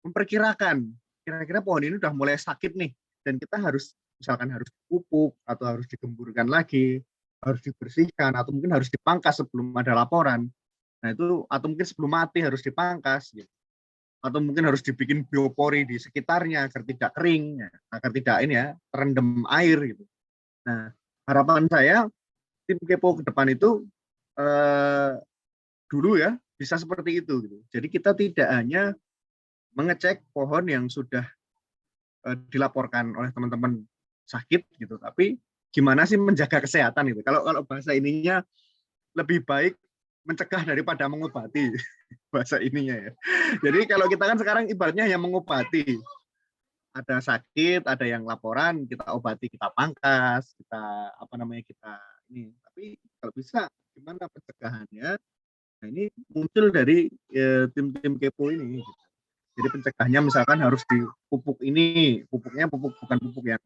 Speaker 1: memperkirakan kira-kira pohon ini udah mulai sakit nih dan kita harus misalkan harus dipupuk atau harus digemburkan lagi, harus dibersihkan atau mungkin harus dipangkas sebelum ada laporan. Nah itu atau mungkin sebelum mati harus dipangkas gitu. Atau mungkin harus dibikin biopori di sekitarnya agar tidak kering, agar tidak terendam air gitu. Nah, harapan saya tim Kepo ke depan itu dulu ya bisa seperti itu gitu. Jadi kita tidak hanya mengecek pohon yang sudah dilaporkan oleh teman-teman sakit gitu, tapi gimana sih menjaga kesehatan itu. Kalau bahasa ininya lebih baik mencegah daripada mengobati bahasa ininya ya. Jadi kalau kita kan sekarang ibaratnya hanya mengobati. Ada sakit, ada yang laporan, kita obati, kita pangkas, kita kita ini. Tapi kalau bisa gimana pencegahannya Nah, ini muncul dari tim-tim kepo ini. Jadi pencegahnya misalkan harus di pupuk ini, pupuknya bukan pupuk yang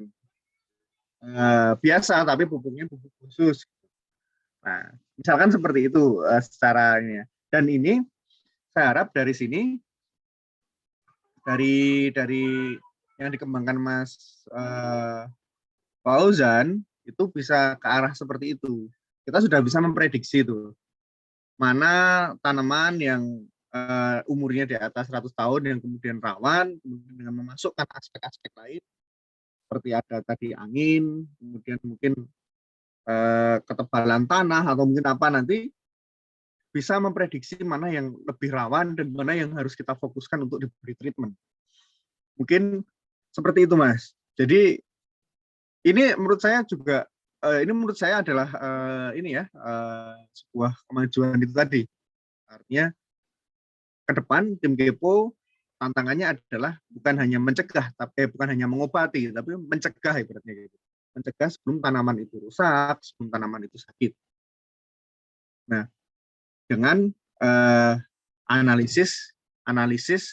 Speaker 1: biasa, tapi pupuknya pupuk khusus. Nah, misalkan seperti itu secara ini. Dan ini saya harap dari sini, dari yang dikembangkan Mas Fauzan, itu bisa ke arah seperti itu. Kita sudah bisa memprediksi itu. Mana tanaman yang umurnya di atas 100 tahun yang kemudian rawan, kemudian dengan memasukkan aspek-aspek lain, seperti ada tadi angin, kemudian mungkin ketebalan tanah, atau mungkin apa nanti, bisa memprediksi mana yang lebih rawan dan mana yang harus kita fokuskan untuk diberi treatment. Mungkin seperti itu, Mas. Jadi ini menurut saya juga, ini menurut saya adalah sebuah kemajuan itu tadi. Artinya ke depan tim Kepo tantangannya adalah bukan hanya mencegah, tapi bukan hanya mengobati, tapi mencegah ibaratnya gitu. Mencegah sebelum tanaman itu rusak, sebelum tanaman itu sakit. Nah, dengan analisis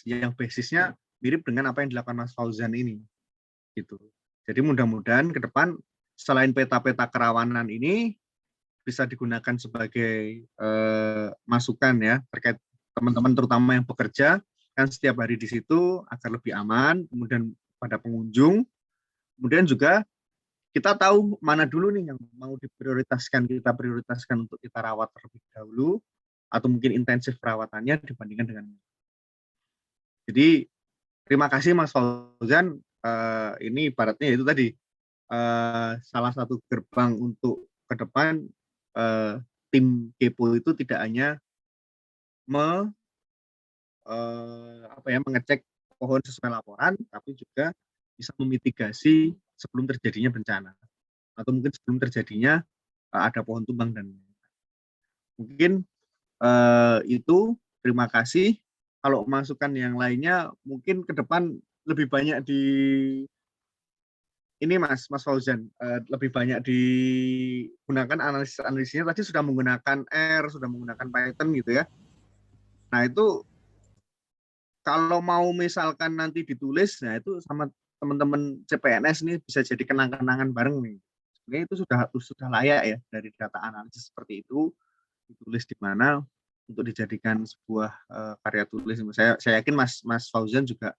Speaker 1: yang basisnya mirip dengan apa yang dilakukan Mas Fauzan ini, gitu. Jadi mudah-mudahan ke depan selain peta-peta kerawanan ini bisa digunakan sebagai masukan ya terkait teman-teman terutama yang bekerja kan setiap hari di situ agar lebih aman, kemudian pada pengunjung, kemudian juga kita tahu mana dulu nih yang mau diprioritaskan, kita prioritaskan untuk kita rawat terlebih dahulu, atau mungkin intensif perawatannya dibandingkan dengan. Jadi terima kasih Mas Fauzan, ini ibaratnya itu tadi salah satu gerbang untuk ke depan tim Kepo itu tidak hanya mengecek pohon sesuai laporan, tapi juga bisa memitigasi sebelum terjadinya bencana, atau mungkin sebelum terjadinya ada pohon tumbang dan mungkin itu. Terima kasih. Kalau masukan yang lainnya mungkin ke depan lebih banyak di ini Mas Fauzan, lebih banyak digunakan analisisnya tadi sudah menggunakan R, sudah menggunakan Python gitu ya. Nah itu kalau mau misalkan nanti ditulis, nah itu sama teman-teman CPNS ini bisa jadi kenang-kenangan bareng nih. Sebenarnya itu sudah layak ya dari data analisis seperti itu ditulis di mana untuk dijadikan sebuah karya tulis. Saya yakin Mas Fauzan juga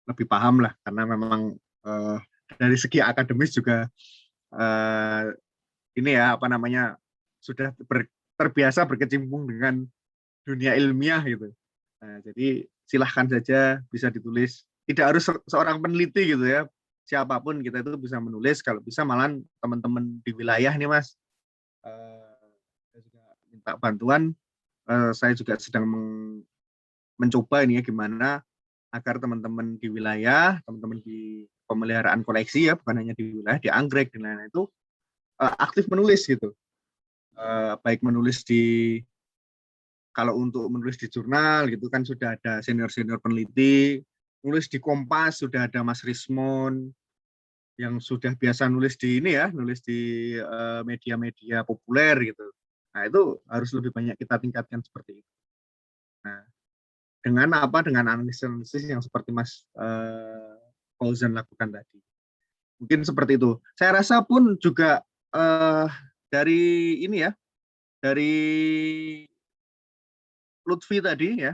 Speaker 1: lebih paham lah karena memang dari segi akademis juga ini ya apa namanya sudah terbiasa berkecimpung dengan dunia ilmiah gitu. Nah, jadi silahkan saja bisa ditulis. Tidak harus seorang peneliti gitu ya. Siapapun kita itu bisa menulis. Kalau bisa malah teman-teman di wilayah nih Mas. Saya juga minta bantuan. Saya juga sedang mencoba ini ya gimana agar teman-teman di wilayah, teman-teman di pemeliharaan koleksi ya, bukan hanya di wilayah, di anggrek dan lain-lain itu aktif menulis gitu. Baik menulis kalau untuk menulis di jurnal gitu kan sudah ada senior-senior peneliti, nulis di Kompas sudah ada Mas Rismon yang sudah biasa nulis di ini ya, nulis di media-media populer gitu. Nah, itu harus lebih banyak kita tingkatkan seperti itu. Nah, dengan analisis yang seperti Mas Fauzan lakukan tadi. Mungkin seperti itu. Saya rasa pun juga dari ini ya, dari Lutfi tadi ya,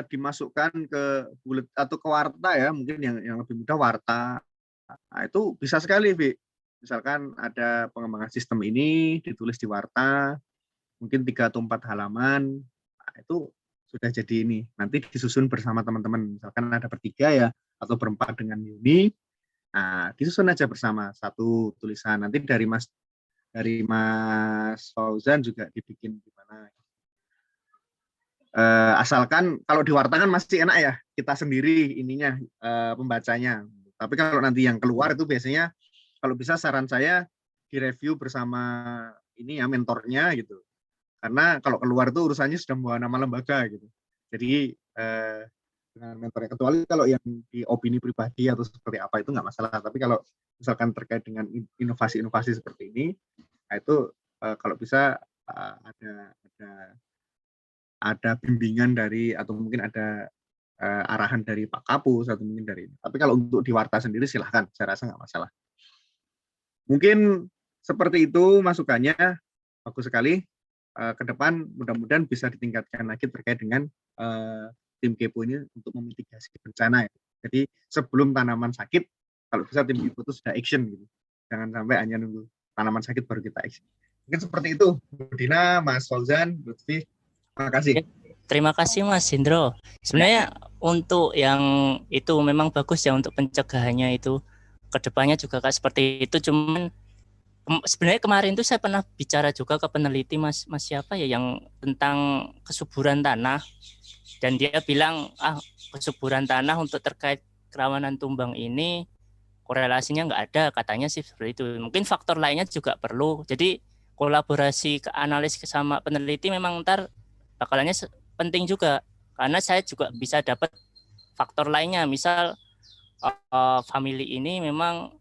Speaker 1: dimasukkan ke bulet atau ke warta ya, mungkin yang lebih mudah warta. Nah, itu bisa sekali, Vi. Misalkan ada pengembangan sistem ini ditulis di warta, mungkin 3 atau 4 halaman, nah, itu sudah jadi ini. Nanti disusun bersama teman-teman, misalkan ada bertiga ya, atau berempat dengan Yuni, nah disusun aja bersama satu tulisan. Nanti dari Mas Fauzan juga dibikin gimana. Asalkan kalau diwartakan masih enak ya, kita sendiri ininya pembacanya. Tapi kalau nanti yang keluar itu biasanya kalau bisa saran saya direview bersama ini ya mentornya gitu. Karena kalau keluar itu urusannya sudah membawa nama lembaga gitu. Jadi dengan mentornya, kecuali kalau yang di opini pribadi atau seperti apa itu nggak masalah. Tapi kalau misalkan terkait dengan inovasi-inovasi seperti ini, nah itu kalau bisa ada ada bimbingan dari atau mungkin ada arahan dari Pak Kapus atau mungkin dari. Tapi kalau untuk di Warta sendiri silahkan, saya rasa nggak masalah. Mungkin seperti itu masukannya, bagus sekali. Ke depan mudah-mudahan bisa ditingkatkan lagi terkait dengan tim Kepo ini untuk memitigasi bencana. Jadi sebelum tanaman sakit, kalau bisa tim Kepo itu sudah action gitu. Jangan sampai hanya nunggu tanaman sakit baru kita action. Mungkin seperti itu, Bu Dina, Mas Fauzan, Lutfi. Terima kasih.
Speaker 3: Terima kasih Mas Hendro. Sebenarnya untuk yang itu memang bagus ya untuk pencegahannya itu. Kedepannya juga kayak seperti itu. Cuman sebenarnya kemarin tuh saya pernah bicara juga ke peneliti Mas siapa ya yang tentang kesuburan tanah. Dan dia bilang kesuburan tanah untuk terkait kerawanan tumbang ini korelasinya nggak ada, katanya sih seperti itu. Mungkin faktor lainnya juga perlu. Jadi kolaborasi ke analis sama peneliti memang ntar bakalannya penting juga, karena saya juga bisa dapat faktor lainnya. Misal family ini memang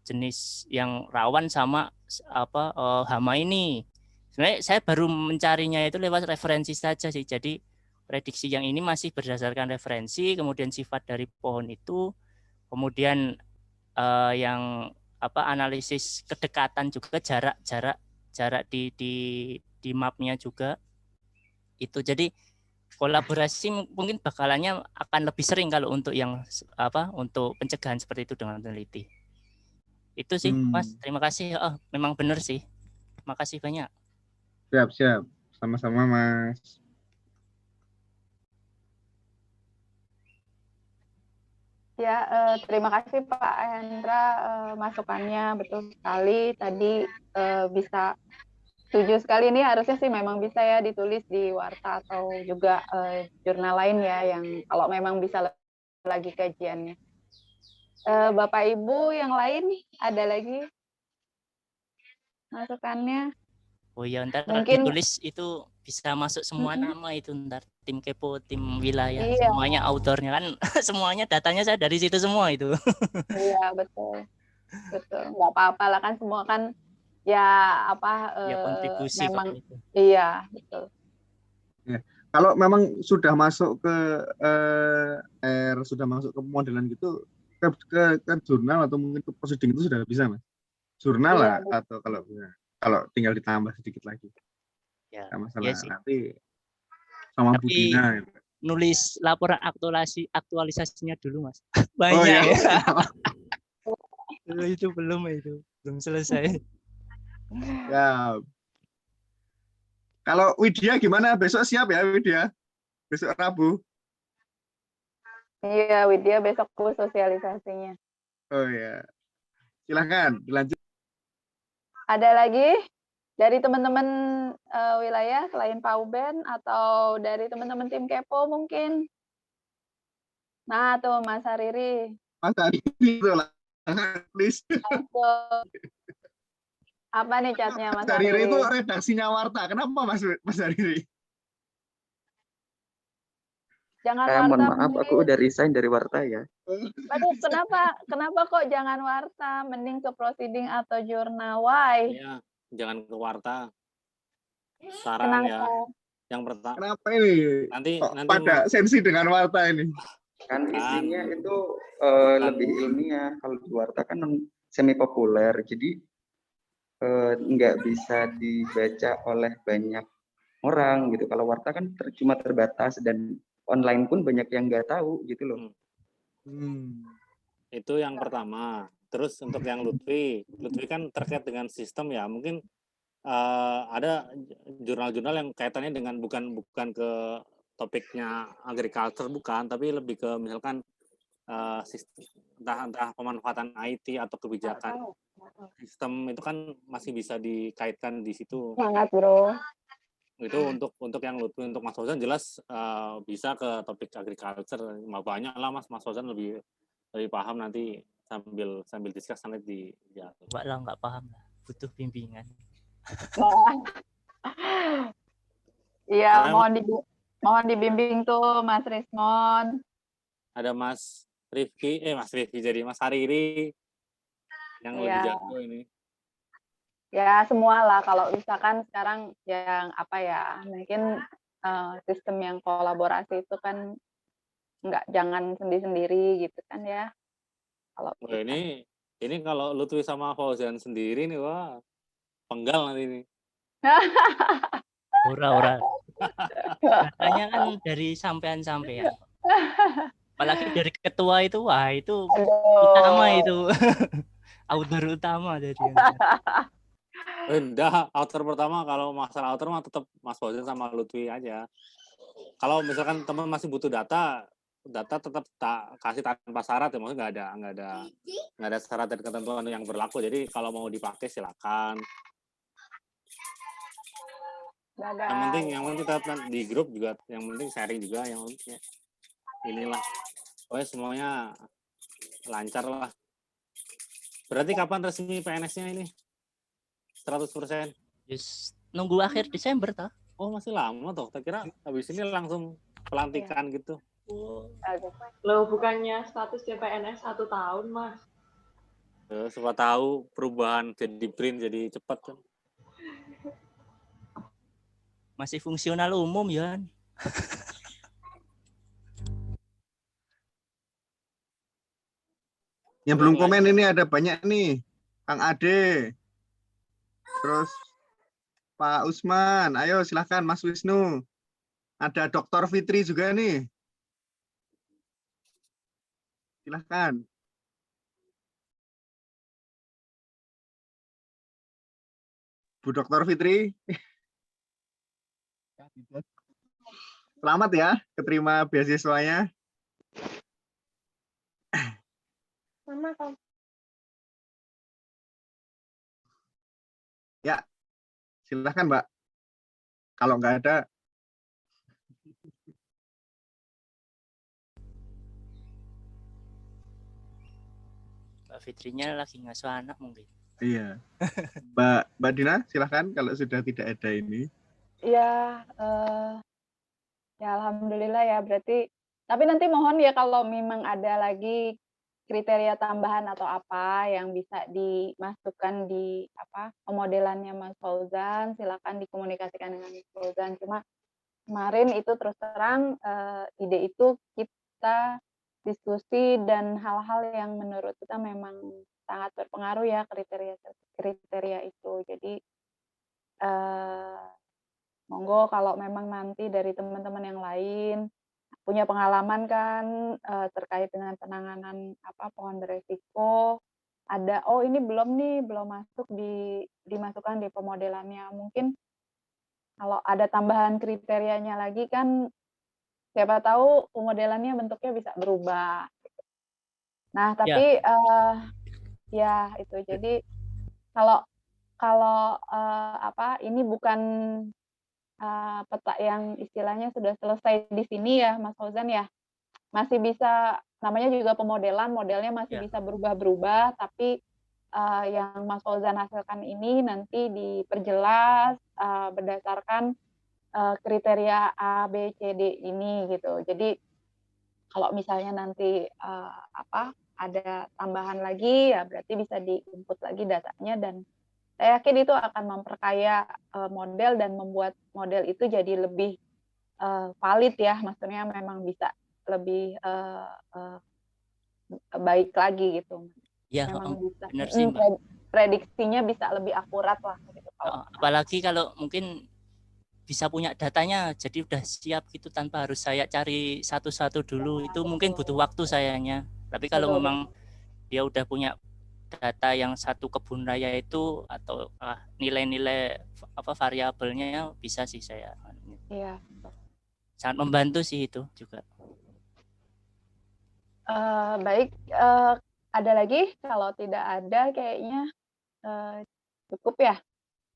Speaker 3: jenis yang rawan sama hama ini. Sebenarnya saya baru mencarinya itu lewat referensi saja sih. Jadi prediksi yang ini masih berdasarkan referensi, kemudian sifat dari pohon itu, kemudian yang analisis kedekatan juga, jarak di mapnya juga itu. Jadi kolaborasi mungkin bakalannya akan lebih sering kalau untuk yang untuk pencegahan seperti itu dengan peneliti. Itu sih Mas, terima kasih. Memang benar sih, makasih banyak.
Speaker 1: Siap, sama-sama Mas.
Speaker 5: Ya, terima kasih Pak Hendra, masukannya betul sekali. Tadi bisa setuju sekali, ini harusnya sih memang bisa ya ditulis di Warta atau juga jurnal lain ya, yang kalau memang bisa lagi kajiannya. Bapak Ibu yang lain ada lagi masukannya?
Speaker 3: Oh ya, ntar
Speaker 5: mungkin
Speaker 3: ditulis itu bisa masuk semua nama itu, ntar tim Kepo, tim wilayah,
Speaker 5: iya.
Speaker 3: semuanya autornya kan semuanya datanya saya dari situ semua itu.
Speaker 5: Iya, betul, nggak apa-apa lah kan, semua kan ya
Speaker 3: ya kontribusi
Speaker 5: memang
Speaker 3: itu.
Speaker 5: Iya, betul.
Speaker 1: Ya, kalau memang sudah masuk ke sudah masuk ke modelan gitu, ke jurnal atau mungkin ke proceeding itu sudah bisa Mas. Jurnal lah, atau kalau tinggal ditambah sedikit lagi.
Speaker 3: Ya,
Speaker 1: masalah
Speaker 3: ya sih.
Speaker 1: nanti sama Bu Dina gitu.
Speaker 3: Nulis laporan aktualisasinya dulu Mas.
Speaker 1: Oh,
Speaker 3: Banyak
Speaker 1: ya.
Speaker 3: Itu belum selesai.
Speaker 1: Ya. Kalau Widya gimana? Besok siap ya Widya? Besok Rabu?
Speaker 5: Iya, Widya besok sosialisasinya.
Speaker 1: Oh ya. Silahkan dilanjut.
Speaker 5: Ada lagi dari teman-teman wilayah selain Pak Uben atau dari teman-teman tim Kepo mungkin? Nah, tuh Mas Hariri.
Speaker 1: Mas Hariri itu lah. Please.
Speaker 5: Apa nih chatnya Mas
Speaker 1: Hariri?
Speaker 5: Hariri
Speaker 1: Itu redaksinya Warta. Kenapa Mas Hariri?
Speaker 5: Jangan Warta.
Speaker 10: Mohon maaf, aku udah resign dari Warta ya.
Speaker 5: Aduh, kenapa kok jangan Warta? Mending ke proceeding atau jurnal. Why?
Speaker 6: Iya, jangan ke Warta. Saran ya. Yang pertama.
Speaker 1: Kenapa ini? Nanti pada sensi dengan Warta ini.
Speaker 10: Kan isinya itu lebih ilmiah. Kalau di Warta kan semi populer, jadi nggak bisa dibaca oleh banyak orang gitu. Kalau Warta kan cuma terbatas dan online pun banyak yang nggak tahu gitu loh.
Speaker 6: Itu yang pertama. Terus untuk yang Lutfi kan terkait dengan sistem ya. Mungkin ada jurnal-jurnal yang kaitannya dengan bukan ke topiknya agriculture, bukan, tapi lebih ke misalkan entah pemanfaatan IT atau kebijakan sistem, itu kan masih bisa dikaitkan di situ.
Speaker 5: Sangat bro.
Speaker 6: Itu untuk yang Lutfi. Untuk Mas Fauzan jelas bisa ke topik agriculture. Banyak lah Mas Fauzan lebih paham, nanti sambil discuss nanti di
Speaker 3: nggak paham lah, butuh bimbingan.
Speaker 5: Iya, mohon dibimbing tuh Mas Rismon.
Speaker 6: Ada Mas Rifki jadi Mas Hariri yang lebih jago ini.
Speaker 5: Ya semua lah, kalau misalkan sekarang yang mungkin sistem yang kolaborasi itu kan jangan sendiri-sendiri gitu kan ya. Kalau
Speaker 6: Wah, ini kalau Lutfi sama Fauzan sendiri nih, wah, penggal nanti ini.
Speaker 3: Ora. Katanya kan dari sampean-sampean. Apalagi dari ketua itu, wah itu utama itu. Author utama dari yang
Speaker 6: Enggak, author pertama kalau masalah author mah tetap Mas Fauzan sama Lutfi aja. Kalau misalkan teman masih butuh data tetap tak kasih tanpa syarat ya, maksudnya nggak ada syarat dan ketentuan yang berlaku. Jadi kalau mau dipakai silakan. Yang penting tetap di grup juga, yang penting sharing juga, yang penting inilah. Pokoknya semuanya lancar lah. Berarti kapan resmi PNS-nya ini? 100%?
Speaker 3: Yes, nunggu akhir Desember toh.
Speaker 6: Oh, masih lama toh. Tak kira habis ini langsung pelantikan gitu.
Speaker 2: Loh, bukannya status PNS 1 tahun, Mas?
Speaker 6: Siapa tahu perubahan jadi print jadi cepat kan.
Speaker 3: Masih fungsional umum ya.
Speaker 1: Yang belum komen ini ada banyak nih. Kang Ade. Terus Pak Usman. Ayo silahkan Mas Wisnu. Ada Dr. Fitri juga nih. Silahkan. Bu Dr. Fitri. Selamat ya, keterima beasiswanya.
Speaker 4: Selamat, Om.
Speaker 1: Ya, silahkan Mbak. Kalau nggak ada.
Speaker 3: Mbak Fitrinya lagi ngasuh anak mungkin.
Speaker 1: Iya. Mbak Dina, silahkan kalau sudah tidak ada ini.
Speaker 5: Ya, ya alhamdulillah ya, berarti tapi nanti mohon ya kalau memang ada lagi kriteria tambahan atau apa yang bisa dimasukkan di pemodelannya Mas Fauzan, silakan dikomunikasikan dengan Mas Fauzan. Cuma kemarin itu terus terang ide itu kita diskusi dan hal-hal yang menurut kita memang sangat berpengaruh ya kriteria itu. Jadi monggo kalau memang nanti dari teman-teman yang lain punya pengalaman kan terkait dengan penanganan pohon beresiko, ada ini belum masuk dimasukkan di pemodelannya. Mungkin kalau ada tambahan kriterianya lagi kan siapa tahu pemodelannya bentuknya bisa berubah. Nah, tapi ya itu. Jadi kalau ini bukan peta yang istilahnya sudah selesai di sini ya, Mas Fauzan ya. Masih bisa, namanya juga pemodelan, modelnya masih bisa berubah-berubah, tapi yang Mas Fauzan hasilkan ini nanti diperjelas berdasarkan kriteria A, B, C, D ini gitu. Jadi kalau misalnya nanti ada tambahan lagi, ya berarti bisa di-input lagi datanya, dan saya yakin itu akan memperkaya model dan membuat model itu jadi lebih valid ya, maksudnya memang bisa lebih baik lagi gitu.
Speaker 3: Ya,
Speaker 5: memang bisa
Speaker 3: benar sih, Mbak.
Speaker 5: Prediksinya bisa lebih akurat lah gitu.
Speaker 3: Apalagi kalau mungkin bisa punya datanya, jadi udah siap gitu tanpa harus saya cari satu-satu dulu. Itu mungkin butuh waktu sayangnya. Tapi kalau memang dia udah punya data yang satu kebun raya itu atau nilai-nilai variabelnya bisa sih saya.
Speaker 5: Iya.
Speaker 3: Sangat membantu sih itu juga.
Speaker 5: Baik, ada lagi? Kalau tidak ada kayaknya cukup ya.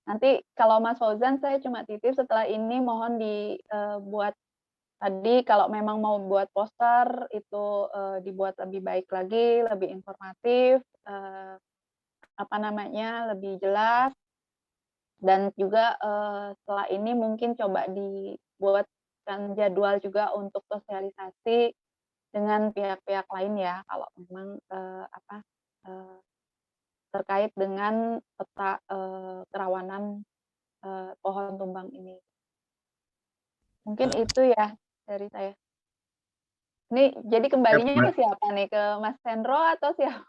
Speaker 5: Nanti kalau Mas Fauzan saya cuma titip setelah ini mohon dibuat tadi kalau memang mau buat poster itu dibuat lebih baik lagi, lebih informatif, lebih jelas, dan juga setelah ini mungkin coba dibuatkan jadwal juga untuk sosialisasi dengan pihak-pihak lain ya, kalau memang terkait dengan peta kerawanan pohon tumbang ini. Mungkin Mungkin itu ya dari saya. Ini jadi kembalinya ke siapa nih? Ke Mas Hendro atau siapa?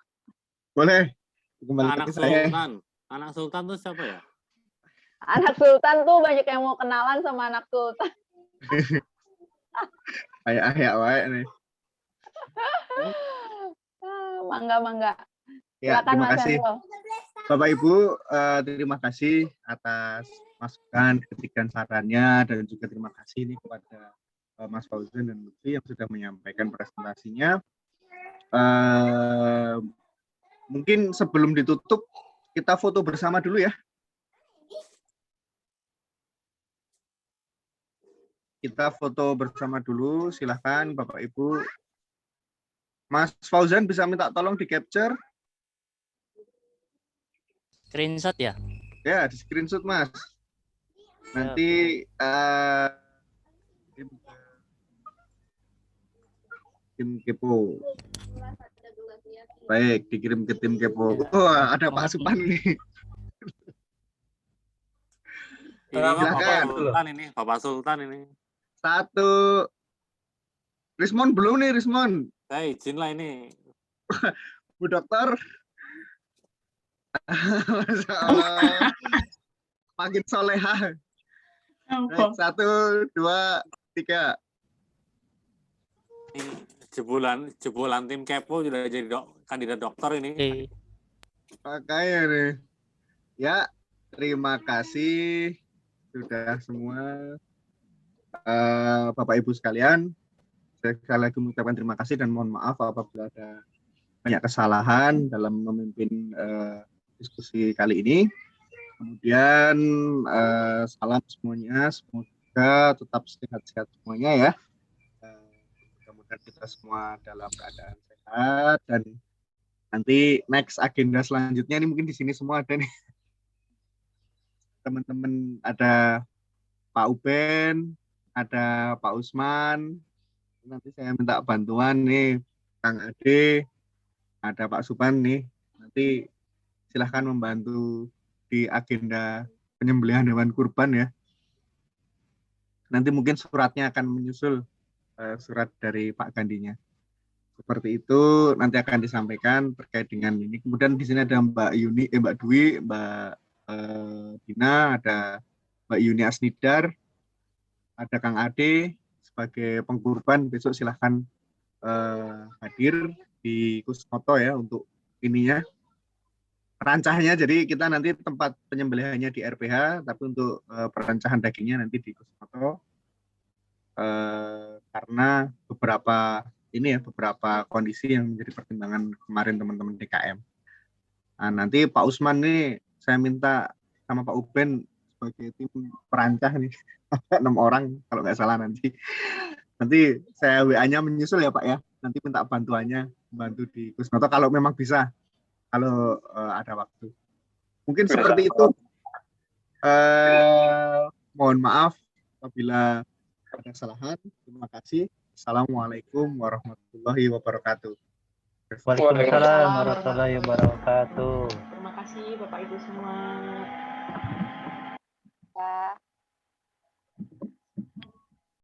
Speaker 1: Boleh. Kembali
Speaker 6: Anak
Speaker 1: ke saya.
Speaker 6: Sultan. Anak Sultan tuh siapa ya?
Speaker 5: Anak Sultan tuh banyak yang mau kenalan sama anak Sultan.
Speaker 1: Kayak ayak wae nih.
Speaker 5: Mangga.
Speaker 1: Ya,
Speaker 5: Silakan
Speaker 1: terima
Speaker 5: Mas
Speaker 1: kasih.
Speaker 5: Hendro.
Speaker 1: Bapak Ibu, terima kasih atas masukan, kritikan, sarannya, dan juga terima kasih nih kepada Mas Fauzan dan Lutfi yang sudah menyampaikan presentasinya. Mungkin sebelum ditutup, kita foto bersama dulu ya. Kita foto bersama dulu, silahkan Bapak Ibu. Mas Fauzan bisa minta tolong di capture.
Speaker 3: Screenshot ya?
Speaker 1: Ya, di screenshot Mas. Nanti tim Kepo. Baik, dikirim ke tim Kepo. Wah, ada Pak Supan nih.
Speaker 6: Ini Bapak Sultan ini.
Speaker 1: Satu. Rismon belum nih, Rismon.
Speaker 6: Saya izin lah ini.
Speaker 1: Bu Dokter. Masya Allah. Makin soleha. Baik, 1, 2, 3.
Speaker 6: Ini jebolan tim Kepo sudah jadi kandidat dokter ini.
Speaker 1: Makanya nih. Ya, terima kasih sudah semua Bapak Ibu sekalian. Saya sekali lagi mengucapkan terima kasih dan mohon maaf apabila ada banyak kesalahan dalam memimpin diskusi kali ini. Kemudian salam semuanya, semoga tetap sehat-sehat semuanya ya. Mudah-mudahan kita semua dalam keadaan sehat dan nanti next agenda selanjutnya ini mungkin di sini semua ada nih. Teman-teman ada Pak Uben, ada Pak Usman. Nanti saya minta bantuan nih Kang Ade, ada Pak Supan nih. Nanti silahkan membantu di agenda penyembelihan hewan kurban ya. Nanti mungkin suratnya akan menyusul surat dari Pak Gandinya. Seperti itu nanti akan disampaikan terkait dengan ini. Kemudian di sini ada Mbak Yuni, Mbak Dwi, Mbak Dina, ada Mbak Yuni Asnidar, ada Kang Ade sebagai pengkurban. Besok silahkan hadir di Kusmoto ya untuk ininya. Perancahnya, jadi kita nanti tempat penyembelihannya di RPH, tapi untuk perancahan dagingnya nanti di Kusmoto. Karena beberapa kondisi yang menjadi pertimbangan kemarin teman-teman DKM. Nah, nanti Pak Usman nih saya minta sama Pak Uben sebagai tim perancah nih 6 orang kalau nggak salah nanti saya WA-nya menyusul ya Pak ya. Nanti minta bantuannya membantu di Kusmoto kalau memang bisa, kalau ada waktu. Mungkin seperti itu. Mohon maaf apabila ada kesalahan. Terima kasih. Assalamualaikum warahmatullahi wabarakatuh.
Speaker 11: Waalaikumsalam warahmatullahi wabarakatuh.
Speaker 2: Terima kasih Bapak Ibu semua.
Speaker 5: Ya.